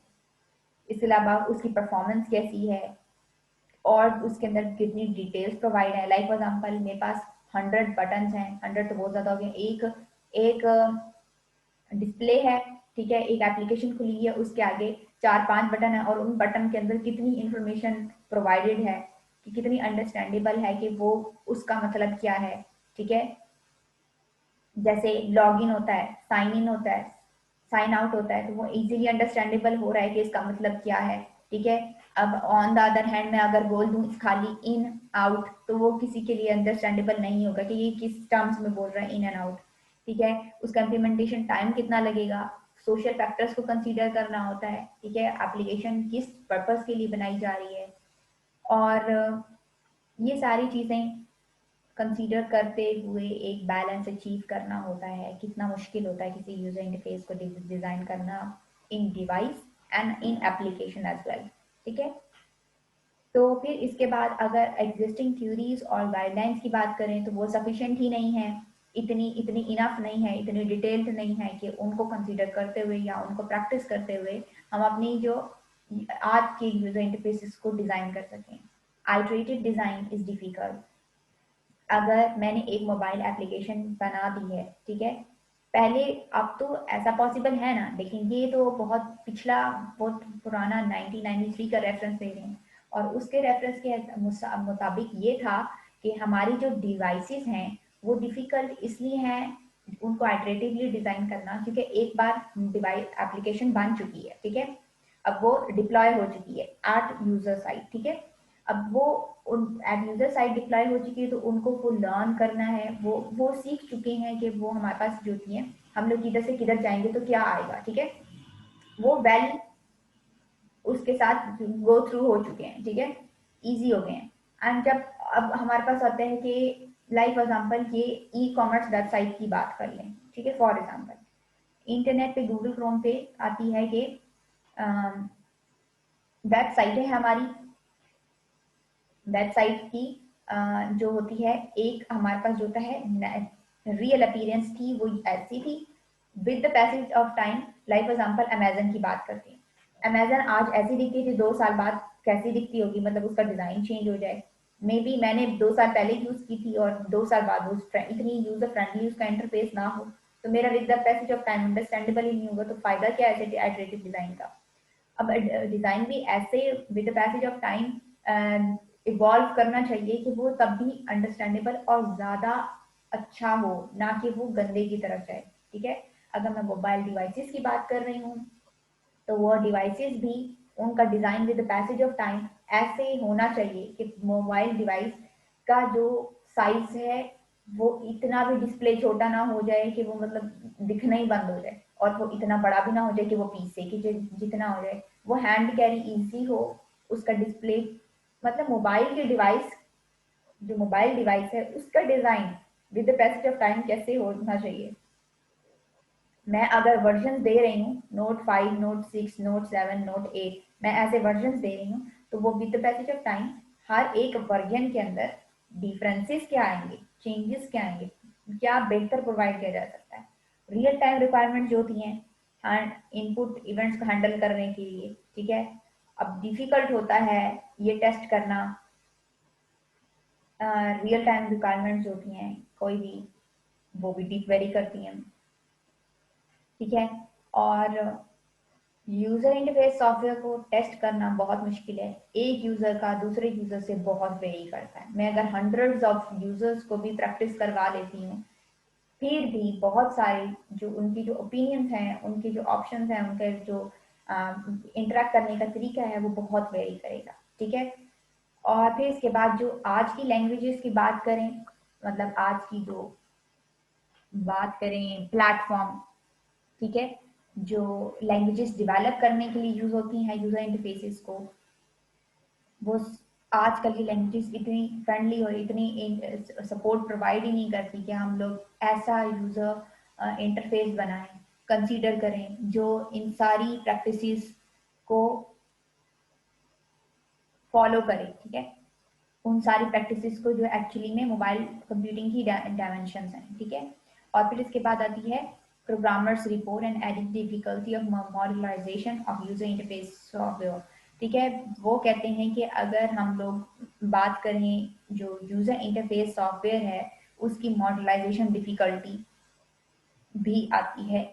इसके अलावा उसकी परफॉर्मेंस कैसी है और उसके अंदर कितनी डिटेल्स प्रोवाइड है। लाइक फॉर एग्जांपल मेरे पास 100 बटन्स हैं, 100 तो बहुत ज्यादा हो गए, एक एक डिस्प्ले है, ठीक है, एक एप्लीकेशन खुली है, उसके आगे 4-5 बटन है और उन बटन के अंदर कितनी इंफॉर्मेशन प्रोवाइडेड है कि कितनी अंडरस्टैंडेबल है कि वो उसका मतलब क्या है, ठीक है। जैसे लॉग इन होता है, साइन इन होता है, साइन आउट होता है, तो वो इजीली अंडरस्टैंडेबल हो रहा है कि इसका मतलब क्या है, ठीक है। अब ऑन द अदर हैंड मैं अगर बोल दूं खाली इन आउट तो वो किसी के लिए अंडरस्टैंडेबल नहीं होगा कि ये किस टर्म्स में बोल रहा है इन एंड आउट, ठीक है। उसका इम्प्लीमेंटेशन टाइम कितना लगेगा, सोशल फैक्टर्स को कंसीडर करना होता है, ठीक है, एप्लीकेशन किस पर्पस के लिए बनाई जा रही है, और ये सारी चीजें कंसीडर करते हुए एक बैलेंस अचीव करना होता है। कितना मुश्किल होता है किसी यूजर इंटरफेस को डिजाइन करना in device and in application as well, ठीक है। तो फिर इसके बाद अगर एग्जिस्टिंग थ्योरीज और गाइडलाइंस की बात करें तो वो सफिशिएंट ही नहीं है, इतनी इतनी इनफ नहीं है, इतनी डिटेल्ड नहीं है कि उनको कंसीडर करते हुए या उनको प्रैक्टिस करते हुए हम अपनी जो आज के यूजर इंटरफेसेस को डिजाइन कर सकें। Iterative design is difficult. अगर मैंने एक मोबाइल एप्लीकेशन बना दी है, ठीक है, पहले, अब तो ऐसा पॉसिबल है ना, लेकिन ये तो बहुत पिछला, बहुत पुराना 1993 का रेफरेंस दे रहे हैं। और उसके रेफरेंस के मुताबिक ये था कि हमारी जो डिवाइसेस हैं वो डिफिकल्ट इसलिए हैं उनको आइटरेटिवली डिजाइन करना क्योंकि एक बार डिवाइस एप्लीकेशन बन चुकी है, ठीक है, अब वो डिप्लॉय हो चुकी है एट यूजर साइट, ठीक है। अब वो उन एट यूजर साइट डिप्लॉय हो चुकी है तो उनको वो लर्न करना है, वो सीख चुके हैं कि वो हमारे पास जो होती है हम लोग किधर से किधर जाएंगे तो क्या आएगा, ठीक है, वो वेल उसके साथ गो थ्रू हो चुके हैं, ठीक है, इजी हो गए हैं। एंड जब अब हमारे पास आता है कि लाइक फॉर एग्जांपल ये ई कॉमर्स वेबसाइट की बात कर लें, ठीक है, फॉर एग्जांपल इंटरनेट पे गूगल क्रोम पे आती है कि वेबसाइट है हमारी, वेबसाइट की जो होती है, एक हमारे पास जो होता है रियल अपीयरेंस थी वो ऐसी थी। With the passage of time, like for example Amazon की बात करते हैं, अमेजन आज ऐसी दिखती थी, 2 साल बाद कैसी दिखती होगी, मतलब उसका डिजाइन चेंज हो जाए। मे बी मैंने 2 साल पहले यूज की थी और 2 साल बाद वो इतनी यूजर फ्रेंडली उसका इंटरफेस ना हो, तो मेरा with the passage of time understandable ही नहीं होगा, तो फायदा क्या है ऐसे आइटरेटिव डिजाइन का। अब डिजाइन भी ऐसे with the passage of time evolve करना चाहिए कि वो तब भी अंडरस्टैंडेबल और ज्यादा अच्छा हो, ना कि वो गंदे की तरफ जाए। ठीक है, अगर मैं मोबाइल डिवाइसेस की बात कर रही हूँ, तो वो डिवाइसेस भी उनका design with the passage of time ऐसे होना चाहिए कि मोबाइल डिवाइस का जो साइज है वो इतना भी डिस्प्ले छोटा ना हो जाए कि वो मतलब दिखना ही बंद हो जाए, और वो इतना बड़ा भी ना हो जाए कि वो पीछे कि जितना हो जाए वो हैंड कैरी इजी हो, उसका डिस्प्ले, मतलब मोबाइल के डिवाइस, जो मोबाइल डिवाइस है उसका design with the passage of time कैसे होना चाहिए। मैं अगर वर्जन दे रही हूँ नोट 5, नोट 6, नोट 7, नोट 8, मैं ऐसे वर्जन दे रही हूँ, तो वो with the passage of time हर एक वर्जन के अंदर डिफरेंसेस क्या आएंगे, चेंजेस क्या आएंगे, क्या बेहतर प्रोवाइड किया जा सकता है। रियल टाइम रिक्वायरमेंट जो होती हैं एंड इनपुट इवेंट्स को हैंडल करने के लिए, ठीक है। अब डिफिकल्ट होता है ये टेस्ट करना, रियल टाइम रिक्वायरमेंट्स होती हैं कोई भी, वो भी डीप वेरी करती हैं, ठीक है। और यूजर इंटरफेस सॉफ्टवेयर को टेस्ट करना बहुत मुश्किल है, एक यूजर का दूसरे यूजर से बहुत वेरी करता है। मैं अगर हंड्रेड्स ऑफ यूजर्स को भी प्रैक्टिस करवा लेती हूँ, फिर भी बहुत सारे जो उनकी जो ओपिनियंस हैं, उनके जो ऑप्शंस हैं, उनके जो इंटरेक्ट करने का तरीका है वो बहुत वेरी करेगा, ठीक है। और फिर इसके बाद जो आज की लैंग्वेजेस की बात करें, मतलब आज की जो बात करें प्लेटफॉर्म, ठीक है, जो लैंग्वेजेस डेवलप करने के लिए यूज होती हैं यूजर इंटरफेसेस को, वो आजकल की लैंग्वेजेस इतनी फ्रेंडली और इतनी सपोर्ट प्रोवाइड ही नहीं करती कि हम लोग ऐसा यूजर इंटरफेस बनाएं, कंसीडर करें जो इन सारी प्रैक्टिसेस को फॉलो करे, ठीक है। उन सारी प्रैक्टिसेस को जो एक्चुअली में मोबाइल कंप्यूटिंग की डायमेंशन हैं, ठीक है। और फिर इसके बाद आती है programmers report and edit difficulty of modularisation of user interface software, ठीक है। वो कहते हैं कि अगर हम लोग बात करें जो यूजर इंटरफेस सॉफ्टवेयर है उसकी मॉड्यूलराइजेशन डिफिकल्टी भी आती है।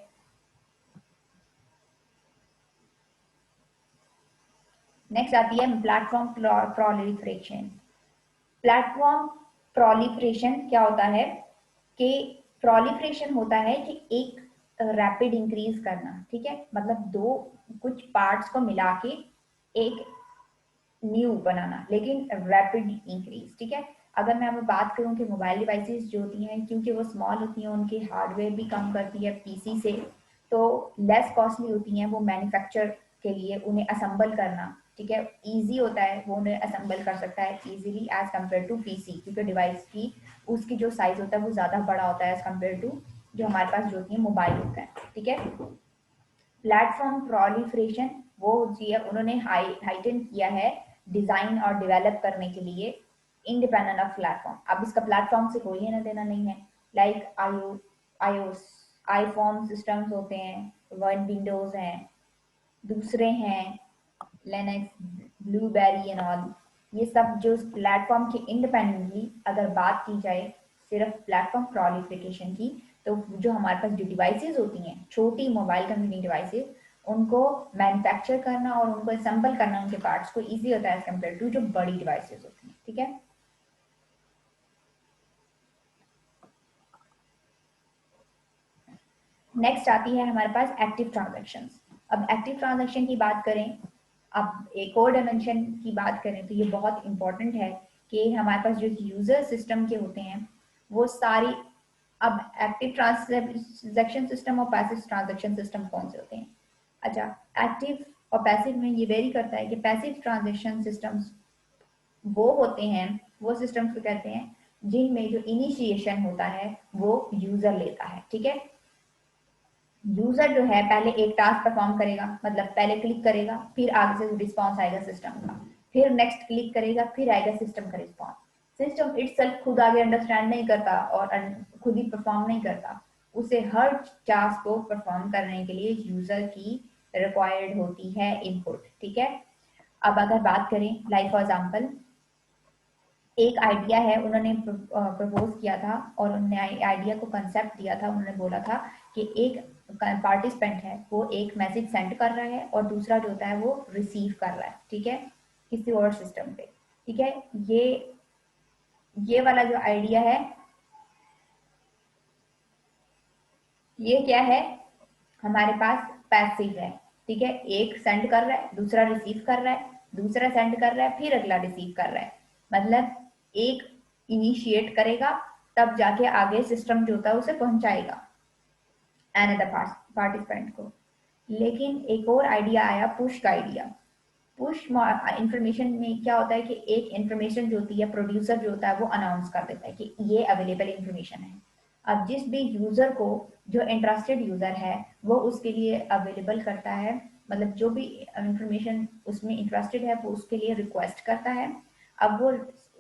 नेक्स्ट आती है प्लेटफॉर्म प्रोलिफरेशन। प्लेटफॉर्म प्रोलिफरेशन क्या होता है कि प्रोलिफरेशन होता है कि एक रैपिड इंक्रीज करना, ठीक है, मतलब दो कुछ पार्ट्स को मिला के एक न्यू बनाना, लेकिन रैपिड इंक्रीज, ठीक है। अगर मैं अब बात करूं कि मोबाइल डिवाइसेस जो होती हैं क्योंकि वो स्मॉल होती हैं, उनकी हार्डवेयर भी कम करती है पीसी से, तो लेस कॉस्टली होती हैं वो मैन्युफैक्चर के लिए, उन्हें असेंबल करना, ठीक है, इजी होता है, वो उन्हें असेंबल कर सकता है easily as compare to PC, क्योंकि डिवाइस की उसकी जो साइज होता है वो ज्यादा बड़ा होता है एज कम्पेयर टू जो हमारे पास जो होती है मोबाइल होता है, ठीक है। प्लेटफॉर्म प्रोलिफरेशन वो होती है, उन्होंने हाइटन किया है डिजाइन और डेवलप करने के लिए इंडिपेंडेंट ऑफ प्लेटफॉर्म। अब इसका प्लेटफॉर्म से कोई लेना देना नहीं है, लाइक आईओएस आईफोन सिस्टम्स होते हैं, वन विंडोज हैं, दूसरे हैं लिनक्स, ब्लूबेरी एंड ऑल, ये सब जो प्लेटफॉर्म के इंडिपेंडेंटली अगर बात की जाए सिर्फ प्लेटफॉर्म प्रोलिफिकेशन की, तो जो हमारे पास जो डिवाइसेस होती हैं छोटी मोबाइल कंप्यूटिंग डिवाइसेस, उनको मैन्युफैक्चर करना और उनको असेंबल करना उनके पार्ट्स को ईजी होता है एज कम्पेयर टू जो बड़ी डिवाइसेस होती हैं, ठीक है। नेक्स्ट आती है हमारे पास एक्टिव ट्रांजेक्शन। अब एक्टिव ट्रांजेक्शन की बात करें, अब एक और डायमेंशन की बात करें तो ये बहुत इंपॉर्टेंट है कि हमारे पास जो यूजर सिस्टम के होते हैं वो सारी, अब एक्टिव ट्रांजेक्शन सिस्टम और पैसिव ट्रांजेक्शन सिस्टम कौन से होते हैं। अच्छा, एक्टिव और पैसिव में ये वेरी करता है कि पैसिव ट्रांजेक्शन सिस्टम्स वो होते हैं, वो सिस्टम्स को कहते हैं जिनमें जो इनिशिएशन होता है वो यूजर लेता है, ठीक है। यूजर जो है पहले एक टास्क परफॉर्म करेगा, मतलब पहले क्लिक करेगा, फिर आगे से रिस्पॉन्स आएगा सिस्टम का, फिर नेक्स्ट क्लिक करेगा, फिर आएगा सिस्टम का रिस्पॉन्स। सिस्टम इटसेल्फ खुद आगे अंडरस्टैंड नहीं करता और खुद ही परफॉर्म नहीं करता, उसे हर टास्क को परफॉर्म करने के लिए यूजर की रिक्वायर्ड होती है इनपुट। ठीक है, अब अगर बात करें लाइक फॉर एग्जाम्पल, एक आइडिया है, उन्होंने प्रपोज किया था और उन्होंने आइडिया को कंसेप्ट दिया था। उन्होंने बोला था कि एक पार्टिसिपेंट है वो एक मैसेज सेंड कर रहा है और दूसरा जो होता है वो रिसीव कर रहा है, ठीक है, किसी और सिस्टम पे। ठीक है, ये वाला जो आइडिया है, ये क्या है, हमारे पास पैसिव है। ठीक है, एक सेंड कर रहा है, दूसरा रिसीव कर रहा है, दूसरा सेंड कर रहा है, फिर अगला रिसीव कर रहा है। मतलब एक इनिशिएट करेगा, तब जाके आगे सिस्टम जो होता है उसे पहुंचाएगा अनदर पार्टिसिपेंट को। लेकिन एक और आइडिया आया, पुश का आइडिया। पुश इंफॉर्मेशन में क्या होता है कि एक इंफॉर्मेशन जो होती है, प्रोड्यूसर जो होता है वो अनाउंस कर देता है कि ये अवेलेबल इंफॉर्मेशन है। अब जिस भी यूजर को, जो इंटरेस्टेड यूजर है, वो उसके लिए अवेलेबल करता है, मतलब जो भी इंफॉर्मेशन उसमें इंटरेस्टेड है वो उसके लिए रिक्वेस्ट करता है। अब वो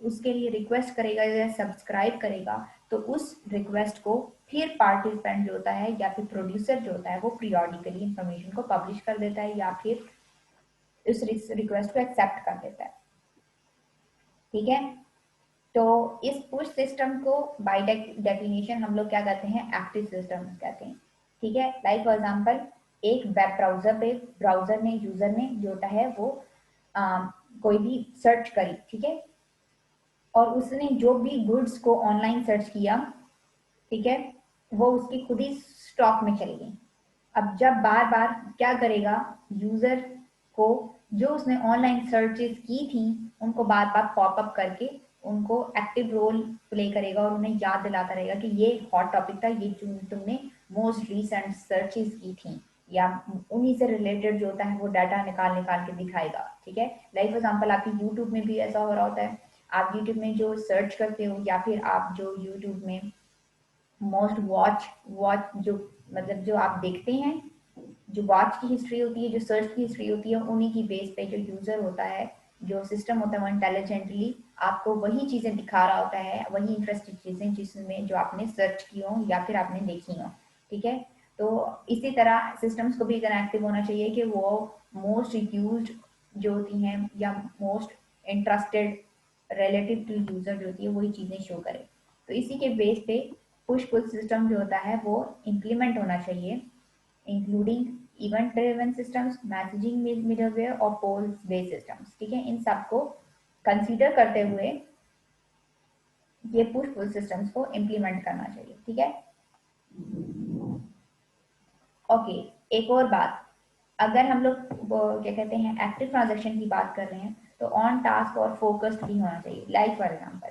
उसके लिए रिक्वेस्ट करेगा या सब्सक्राइब करेगा, तो उस रिक्वेस्ट को फिर पार्टिसिपेंट जो होता है या फिर प्रोड्यूसर जो होता है वो पीरियोडिकली इंफॉर्मेशन को पब्लिश कर देता है या फिर उस रिक्वेस्ट को एक्सेप्ट कर देता है। ठीक है, तो इस पुश सिस्टम को बाय डेफिनेशन हम लोग क्या कहते हैं, एक्टिव सिस्टम कहते हैं। ठीक है, लाइक फॉर एग्जांपल, एक वेब ब्राउजर पे ब्राउजर ने, यूजर ने जो होता है वो कोई भी सर्च करी, ठीक है, और उसने जो भी गुड्स को ऑनलाइन सर्च किया, ठीक है, वो उसकी खुद ही स्टॉक में चली गई। अब जब बार बार क्या करेगा, यूजर को जो उसने ऑनलाइन सर्चेस की थी उनको बार बार पॉपअप करके उनको एक्टिव रोल प्ले करेगा और उन्हें याद दिलाता रहेगा कि ये हॉट टॉपिक था, ये जो तुमने मोस्ट रीसेंट सर्चेस की थी, या उन्हीं से रिलेटेड जो होता है वो डाटा निकाल निकाल के दिखाएगा। ठीक है, लाइक फॉर एग्जाम्पल आपकी यूट्यूब में भी ऐसा हो रहा होता है। आप यूट्यूब में जो सर्च करते हो या फिर आप जो यूट्यूब में मोस्ट वॉच वॉच जो, मतलब जो आप देखते हैं, जो वॉच की हिस्ट्री होती है, जो सर्च की हिस्ट्री होती है, उन्हीं की बेस पे जो यूजर होता है, जो सिस्टम होता है, वो इंटेलिजेंटली आपको वही चीजें दिखा रहा होता है, वही इंटरेस्टिंग चीजें जिसमें जो आपने सर्च की हो या फिर आपने देखी हो। ठीक है, तो इसी तरह सिस्टम्स को भी इतना एक्टिव होना चाहिए कि वो मोस्ट यूज जो होती हैं या most interested relative to user जो होती है वही चीजें शो करे। तो इसी के बेस पे पुश पुल सिस्टम जो होता है वो इम्प्लीमेंट होना चाहिए, including event driven systems, messaging middleware और पोल बेस्ड सिस्टम्स। ठीक है, इन सबको कंसीडर करते हुए ये पुश पुल सिस्टम्स को इम्प्लीमेंट करना चाहिए। ठीक है, ओके, एक और बात, अगर हम लोग क्या कहते हैं एक्टिव ट्रांजेक्शन की बात कर रहे हैं, तो ऑन टास्क और फोकस्ड भी होना चाहिए। लाइक फॉर एग्जांपल,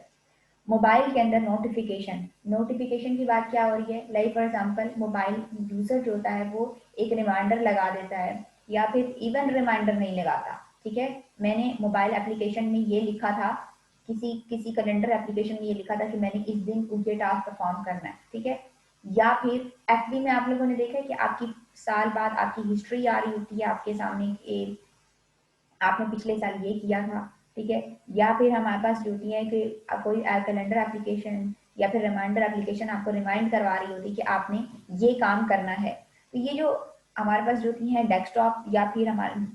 मोबाइल के अंदर नोटिफिकेशन, नोटिफिकेशन की बात क्या हो रही है, like for example mobile user जो होता है वो एक रिमाइंडर लगा देता है या फिर इवन रिमाइंडर नहीं लगाता। ठीक है, मैंने मोबाइल एप्लीकेशन में ये लिखा था, किसी किसी कैलेंडर एप्लीकेशन में ये लिखा था कि मैंने इस दिन ये टास्क परफॉर्म करना है। ठीक है, या फिर एफबी में आप लोगों ने देखा है कि आपकी साल बाद आपकी हिस्ट्री आ रही होती है आपके सामने, आपने पिछले साल ये किया था। ठीक है, या फिर हमारे पास जो होती है कि कोई कैलेंडर एप्लीकेशन या फिर रिमाइंडर एप्लीकेशन आपको रिमाइंड करवा रही होती है कि आपने ये काम करना है। तो ये जो हमारे पास जो होती है डेस्कटॉप या फिर हमारे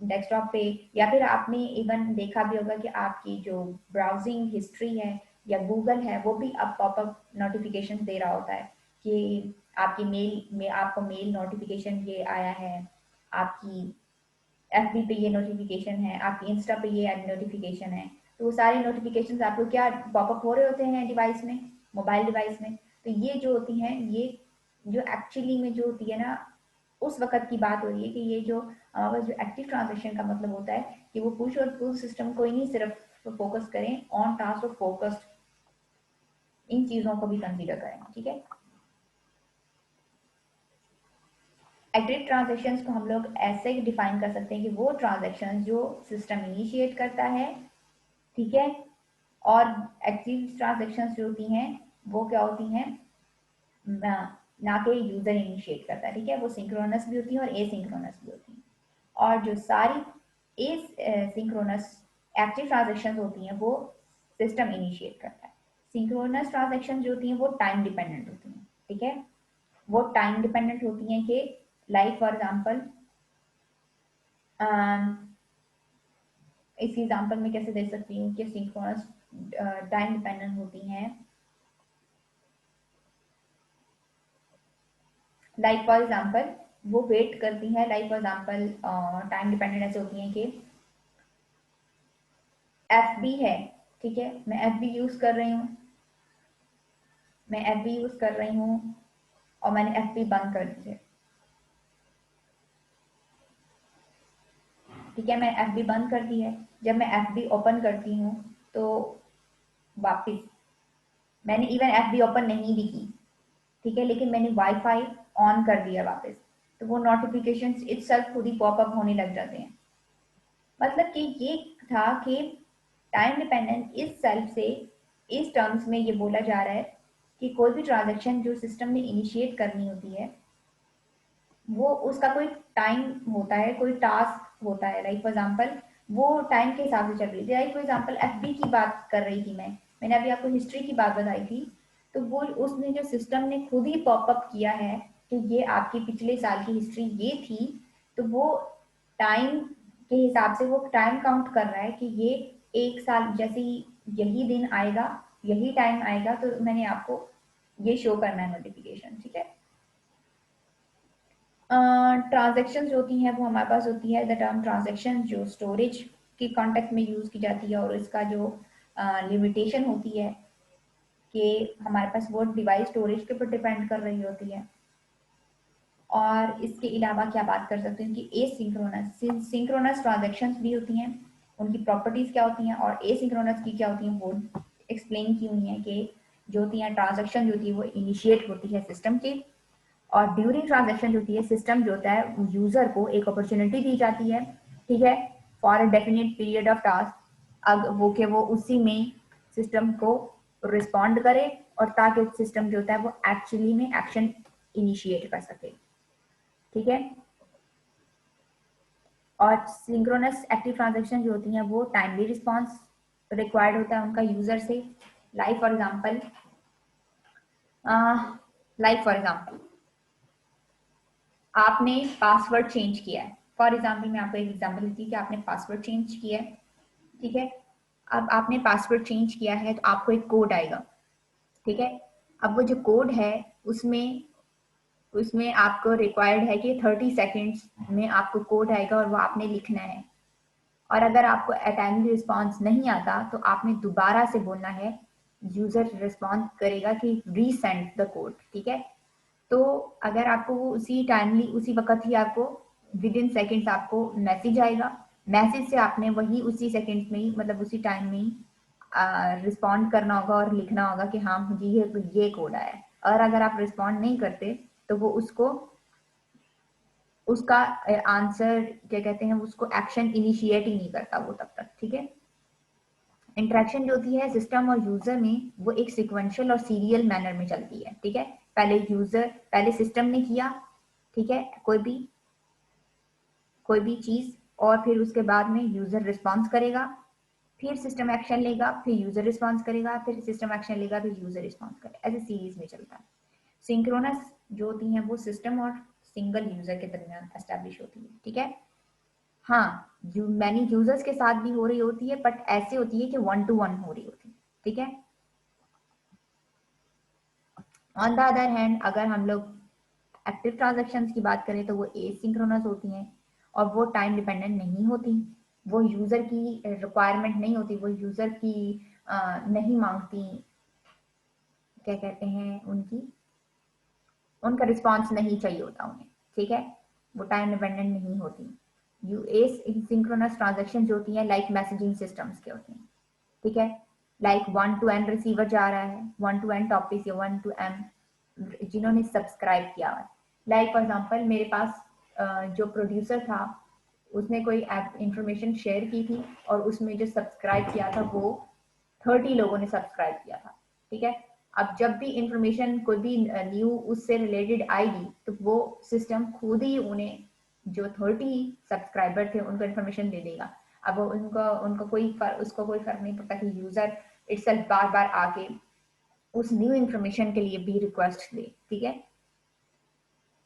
डेस्कटॉप पे, या फिर आपने इवन देखा भी होगा कि आपकी जो ब्राउजिंग हिस्ट्री है या गूगल है वो भी अब पॉपअप नोटिफिकेशन दे रहा होता है कि आपकी मेल में आपको मेल नोटिफिकेशन ये आया है, आपकी एफबी पे ये नोटिफिकेशन है, आपकी इंस्टा पे ये नोटिफिकेशन है। तो वो सारी नोटिफिकेशन आपको क्या पॉपअप हो रहे होते हैं डिवाइस में, मोबाइल डिवाइस में। तो ये जो होती हैं, ये जो एक्चुअली में जो होती है ना, उस वक्त की बात हो रही है कि ये जो हमारे पास जो एक्टिव ट्रांजेक्शन का मतलब होता है कि वो पुश और पुल सिस्टम को ही नहीं सिर्फ फोकस करें, ऑन टास्क और फोकस्ड इन चीजों को भी कंसीडर करें। ठीक है, एक्टिव ट्रांजेक्शन्स को हम लोग ऐसे ही डिफाइन कर सकते हैं कि वो ट्रांजेक्शन जो सिस्टम इनिशिएट करता है, ठीक है, और एक्टिव ट्रांजेक्शन्स जो होती हैं वो क्या होती हैं, ना, ना कि यूजर इनिशिएट करता है। ठीक है, वो सिंक्रोनस भी होती है और एसिंक्रोनस भी होती है। और जो सारी एसिंक्रोनस एक्टिव ट्रांजेक्शन्स होती हैं वो सिस्टम इनिशिएट करता है। सिंक्रोनस ट्रांजैक्शन जो होती हैं वो टाइम डिपेंडेंट होती हैं, ठीक है। वो टाइम डिपेंडेंट होती हैं कि लाइक फॉर एग्जांपल इस एग्जांपल में कैसे दे सकती हूँ कि सिंक्रोनस टाइम डिपेंडेंट होती हैं। लाइक फॉर एग्जांपल वो वेट करती हैं, like for example time dependent ऐसे होती हैं कि एफ बी है, ठीक है, मैं एफ बी यूज कर रही हूँ, मैं एफ बी यूज कर रही हूँ और मैंने एफ बी बंद कर दी है, ठीक है, मैंने एफ बी बंद कर दी है। जब मैं एफ बी ओपन करती हूँ तो वापिस मैंने इवन एफ बी ओपन नहीं भी की, ठीक है, लेकिन मैंने वाईफाई ऑन कर दिया वापस, तो वो नोटिफिकेशंस इटसेल्फ खुद ही पॉपअप होने लग जाते हैं। मतलब कि ये था कि टाइम डिपेंडेंट इस सेल्फ से इस टर्म्स में ये बोला जा रहा है कि कोई भी ट्रांजैक्शन जो सिस्टम ने इनिशिएट करनी होती है वो उसका कोई टाइम होता है, कोई टास्क होता है। लाइक फॉर एग्जांपल वो टाइम के हिसाब से चल रही थी। लाइक फॉर एग्जांपल एफबी की बात कर रही थी मैंने अभी आपको हिस्ट्री की बात बताई थी, तो वो उसने जो सिस्टम ने खुद ही पॉपअप किया है कि ये आपकी पिछले साल की हिस्ट्री ये थी, तो वो टाइम के हिसाब से वो टाइम काउंट कर रहा है कि ये एक साल जैसे ही यही दिन आएगा, यही टाइम आएगा, तो मैंने आपको ये शो करना है नोटिफिकेशन, ठीक है। ट्रांजेक्शन होती हैं वो हमारे पास होती है द टर्म ट्रांजेक्शन जो स्टोरेज के कॉन्टेक्ट में यूज की जाती है, और इसका जो लिमिटेशन होती है कि हमारे पास वो डिवाइस स्टोरेज के ऊपर डिपेंड कर रही होती है। और इसके अलावा क्या बात कर सकते हैं कि एसिंक्रोनस सिंक्रोनस ट्रांजेक्शन्स भी होती हैं, उनकी प्रॉपर्टीज क्या होती हैं, और एसिंक्रोनस की क्या होती हैं वो एक्सप्लेन की हुई है कि जो होती है ट्रांजेक्शन जो होती है वो इनिशिएट होती है सिस्टम की, और ड्यूरिंग ट्रांजेक्शन जो होती है सिस्टम जो होता है यूजर को एक अपॉर्चुनिटी दी जाती है, ठीक है, for a definite period of task, अब वो के वो उसी में सिस्टम को रिस्पॉन्ड करे, और ताकि सिस्टम जो होता है वो एक्चुअली में एक्शन इनिशिएट कर सके, ठीक है। और सिंक्रोनस एक्टिव ट्रांजेक्शन जो होती हैं वो टाइमली रिस्पॉन्स रिक्वायर्ड होता है उनका यूजर से। लाइक फॉर एग्जाम्पल आपने पासवर्ड चेंज किया है, फॉर एग्जाम्पल मैं आपको एक एग्जाम्पल देती हूँ कि आपने पासवर्ड चेंज किया है, ठीक है। अब आपने पासवर्ड चेंज किया है तो आपको एक कोड आएगा, ठीक है। अब वो जो कोड है उसमें उसमें आपको रिक्वायर्ड है कि 30 सेकेंड्स में आपको कोड आएगा और वो आपने लिखना है, और अगर आपको टाइमली रिस्पॉन्स नहीं आता तो आपने दोबारा से बोलना है, यूजर रिस्पॉन्स करेगा कि रीसेंड द कोड, ठीक है। तो अगर आपको वो उसी टाइमली उसी वक्त ही आपको विद इन सेकेंड्स आपको मैसेज आएगा, मैसेज से आपने वही उसी सेकेंड्स में ही मतलब उसी टाइम में ही रिस्पॉन्ड करना होगा और लिखना होगा कि हाँ मुझे ये कोड आया है। और अगर आप रिस्पॉन्ड नहीं करते तो वो उसको उसका आंसर क्या कहते हैं उसको एक्शन इनिशिएट ही नहीं करता वो तब तक, ठीक है। इंटरेक्शन जो होती है सिस्टम और यूजर में वो एक सिक्वेंशियल और सीरियल मैनर में चलती है, ठीक है। पहले सिस्टम ने किया, ठीक है, कोई भी चीज, और फिर उसके बाद में यूजर रिस्पॉन्स करेगा, फिर सिस्टम एक्शन लेगा, फिर यूजर रिस्पॉन्स करेगा, फिर सिस्टम एक्शन लेगा, फिर यूजर रिस्पॉन्स करेगा, ऐसे सीरीज में चलता है। सिंक्रोनस जो होती हैं वो सिस्टम और सिंगल यूजर के दरमियान एस्टेब्लिश होती है, ठीक है। हाँ मैनी यूजर्स के साथ भी हो रही होती है, बट ऐसे होती है कि 1 to 1 हो रही होती है, ठीक है। ऑन द अदर हैंड अगर हम लोग एक्टिव ट्रांजेक्शन्स की बात करें तो वो एसिंक्रोनस होती हैं, और वो टाइम डिपेंडेंट नहीं होती, वो यूजर की रिक्वायरमेंट नहीं होती, वो यूजर की नहीं मांगती, क्या कहते हैं उनका रिस्पॉन्स नहीं चाहिए होता उन्हें, ठीक है, वो टाइम डिपेंडेंट नहीं होती। यू एसिंक्रोनस ट्रांजेक्शन जो होती हैं लाइक मैसेजिंग सिस्टम्स के होती हैं, ठीक है। लाइक 1 to N रिसीवर जा रहा है, 1 to N टॉपिक या 1 to M जिन्होंने सब्सक्राइब किया है। लाइक फॉर एग्जांपल मेरे पास जो प्रोड्यूसर था उसने कोई इंफॉर्मेशन शेयर की थी, और उसमें जो सब्सक्राइब किया था वो 30 लोगों ने सब्सक्राइब किया था, ठीक है। अब जब भी इंफॉर्मेशन कोई भी न्यू उससे रिलेटेड आएगी तो वो सिस्टम खुद ही उन्हें जो 30 सब्सक्राइबर थे उनको इन्फॉर्मेशन दे देगा। अब उनको उनको कोई उसको कोई फर्क नहीं पड़ता कि यूजर इटसेल्फ बार बार आके उस न्यू इंफॉर्मेशन के लिए भी रिक्वेस्ट दे, ठीक है।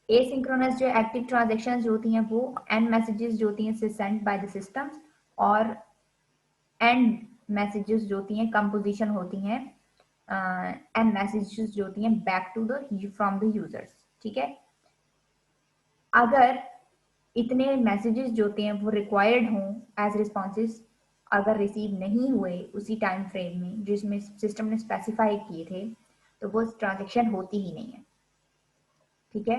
एसिंक्रोनस जो एक्टिव ट्रांजेक्शंस होती हैं वो एंड मैसेजेस जो होती हैं सेंड बाय द सिस्टम्स, और एंड मैसेजेस जो होती हैं कंपोजिशन होती हैं एंड मैसेजेस जो होती हैं back to the from the users, ठीक है। अगर इतने मैसेजेस जो होते हैं वो रिक्वायर्ड हों एज रिस्पॉन्सेज, अगर रिसीव नहीं हुए उसी टाइम फ्रेम में जिसमें सिस्टम ने स्पेसिफाई किए थे, तो वो ट्रांजेक्शन होती ही नहीं है, ठीक है।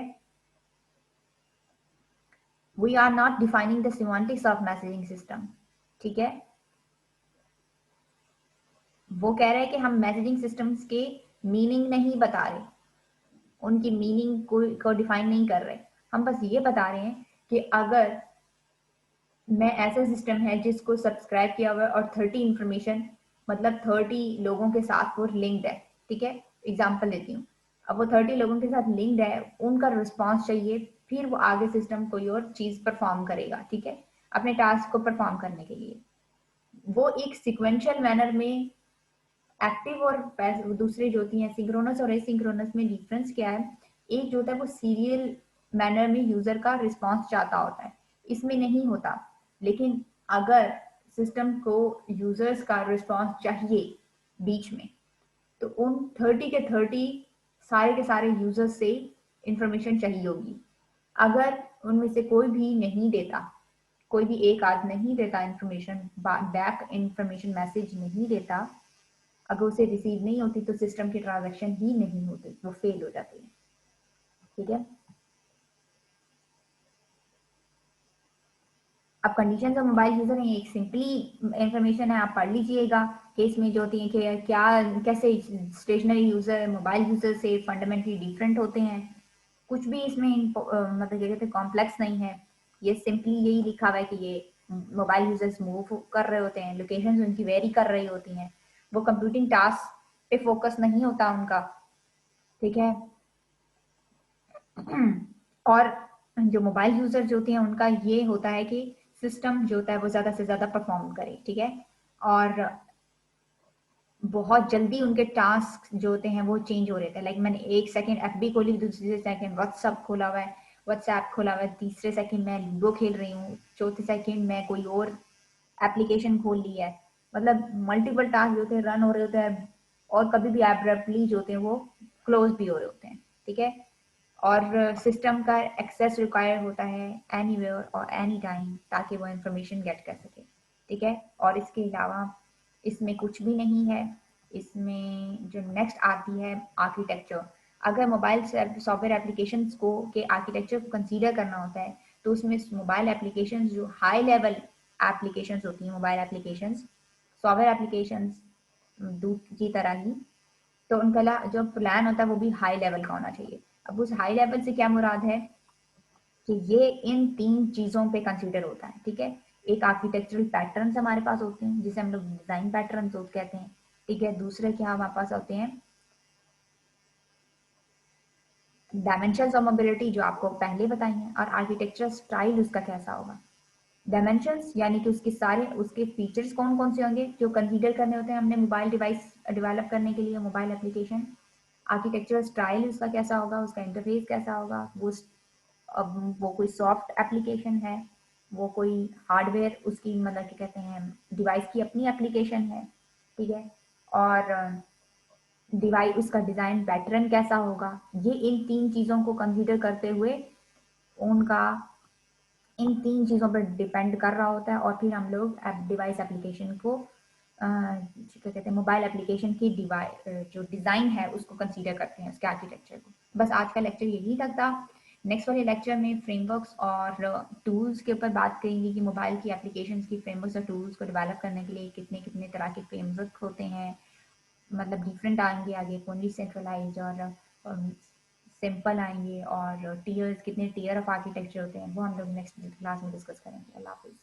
We are not defining the semantics of messaging system, ठीक है। वो कह रहे हैं कि हम मैसेजिंग सिस्टम्स के मीनिंग नहीं बता रहे, उनकी मीनिंग को डिफाइन नहीं कर रहे, हम बस ये बता रहे हैं कि अगर मैं ऐसा सिस्टम है जिसको सब्सक्राइब किया हुआ है और 30 इंफॉर्मेशन, मतलब 30 लोगों के साथ वो लिंक्ड है, ठीक है। एग्जांपल देती हूँ, अब वो 30 लोगों के साथ लिंक्ड है, उनका रिस्पॉन्स चाहिए, फिर वो आगे सिस्टम कोई और चीज परफॉर्म करेगा, ठीक है, अपने टास्क को परफॉर्म करने के लिए। वो एक सिक्वेंशियल मैनर में एक्टिव और दूसरे जो होती हैं सिंक्रोनस और एसिंक्रोनस में डिफरेंस क्या है, एक जो होता है वो सीरियल मैनर में यूजर का रिस्पॉन्स चाहता होता है, इसमें नहीं होता। लेकिन अगर सिस्टम को यूजर्स का रिस्पॉन्स चाहिए बीच में, तो उन 30 के 30 सारे के सारे यूजर्स से इंफॉर्मेशन चाहिए होगी। अगर उनमें से कोई भी नहीं देता, कोई भी एक आध नहीं देता इंफॉर्मेशन बैक, इंफॉर्मेशन मैसेज नहीं देता, अगर उसे रिसीव नहीं होती तो सिस्टम की ट्रांजैक्शन ही नहीं होती, वो फेल हो जाती है, ठीक है। अब कंडीशन ऑफ मोबाइल यूजर है, एक सिंपली इंफॉर्मेशन है, आप पढ़ लीजिएगा कि इसमें जो होती है कि क्या कैसे स्टेशनरी यूजर मोबाइल यूजर से फंडामेंटली डिफरेंट होते हैं। कुछ भी इसमें मतलब क्या कहते हैं कॉम्प्लेक्स नहीं है, ये सिंपली यही लिखा हुआ है कि ये मोबाइल यूजर्स मूव कर रहे होते हैं, लोकेशन उनकी वेरी कर रही होती हैं, वो कंप्यूटिंग टास्क पे फोकस नहीं होता उनका, ठीक है। और जो मोबाइल यूजर जो होते हैं उनका ये होता है कि सिस्टम जो होता है वो ज्यादा से ज्यादा परफॉर्म करे, ठीक है। और बहुत जल्दी उनके टास्क जो होते हैं वो चेंज हो रहे थे, लाइक मैंने एक सेकंड एफबी खोली, दूसरे सेकंड व्हाट्सएप खोला हुआ है, व्हाट्सएप खोला हुआ है, तीसरे सेकंड मैं लूडो खेल रही हूँ, चौथे सेकंड मैं कोई और एप्लीकेशन खोल ली है, मतलब मल्टीपल टास्क जो होते हैं रन हो रहे होते हैं, और कभी भी एब्रप्टली जो होते हैं वो क्लोज भी हो रहे होते हैं, ठीक है। और सिस्टम का एक्सेस रिक्वायर होता है एनीवेयर और एनी टाइम, ताकि वो इंफॉर्मेशन गेट कर सके, ठीक है। और इसके अलावा इसमें कुछ भी नहीं है। इसमें जो नेक्स्ट आती है आर्किटेक्चर, अगर मोबाइल सॉफ्टवेयर एप्लीकेशंस को के आर्किटेक्चर को कंसीडर करना होता है, तो उसमें मोबाइल एप्लीकेशंस जो हाई लेवल एप्लीकेशंस होती हैं, मोबाइल एप्लीकेशंस, सॉफ्टवेयर एप्लीकेशंस दूध की तरह ही, तो उनका जो प्लान होता है वो भी हाई लेवल का होना चाहिए। अब उस हाई लेवल से क्या मुराद है कि ये इन 3 चीजों पे कंसीडर होता है, ठीक है। एक आर्किटेक्चरल पैटर्न्स हमारे पास होते हैं जिसे हम लोग डिजाइन पैटर्न्स कहते हैं, ठीक है। दूसरे क्या हमारे पास होते हैं डायमेंशंस ऑफ मोबिलिटी जो आपको पहले बताई हैं, और आर्किटेक्चरल स्टाइल उसका कैसा होगा। डायमेंशंस यानी कि उसके सारे उसके फीचर्स कौन कौन से होंगे जो कंसीडर करने होते हैं हमने मोबाइल डिवाइस डेवलप करने के लिए, मोबाइल एप्लीकेशन। आर्किटेक्चरल स्टाइल उसका कैसा होगा, उसका इंटरफेस कैसा होगा, वो अब वो कोई सॉफ्ट एप्लीकेशन है, वो कोई हार्डवेयर उसकी मतलब क्या कहते हैं डिवाइस की अपनी एप्लीकेशन है, ठीक है। और डिवाइस उसका डिजाइन पैटर्न कैसा होगा, ये इन 3 चीजों को कंसीडर करते हुए उनका इन 3 चीजों पर डिपेंड कर रहा होता है, और फिर हम लोग डिवाइस एप्लीकेशन को क्या कहते हैं मोबाइल एप्लीकेशन की डिवाइस जो डिजाइन है उसको कंसीडर करते हैं, उसके आर्किटेक्चर को। बस आज का लेक्चर यही तक था। नेक्स्ट वाले लेक्चर में फ्रेमवर्क्स और टूल्स के ऊपर बात करेंगे कि मोबाइल की एप्लीकेशंस की फ्रेमवर्क्स और टूल्स को डेवलप करने के लिए कितने कितने तरह के फ्रेमवर्क होते हैं, मतलब डिफरेंट आएंगे आगे, फुल्ली सेंट्रलाइज और सिंपल आएंगे, और टीयर्स कितने टीयर ऑफ आर्किटेक्चर होते हैं वो हम लोग नेक्स्ट क्लास में डिस्कस करेंगे। अल्लाह हाफिज़।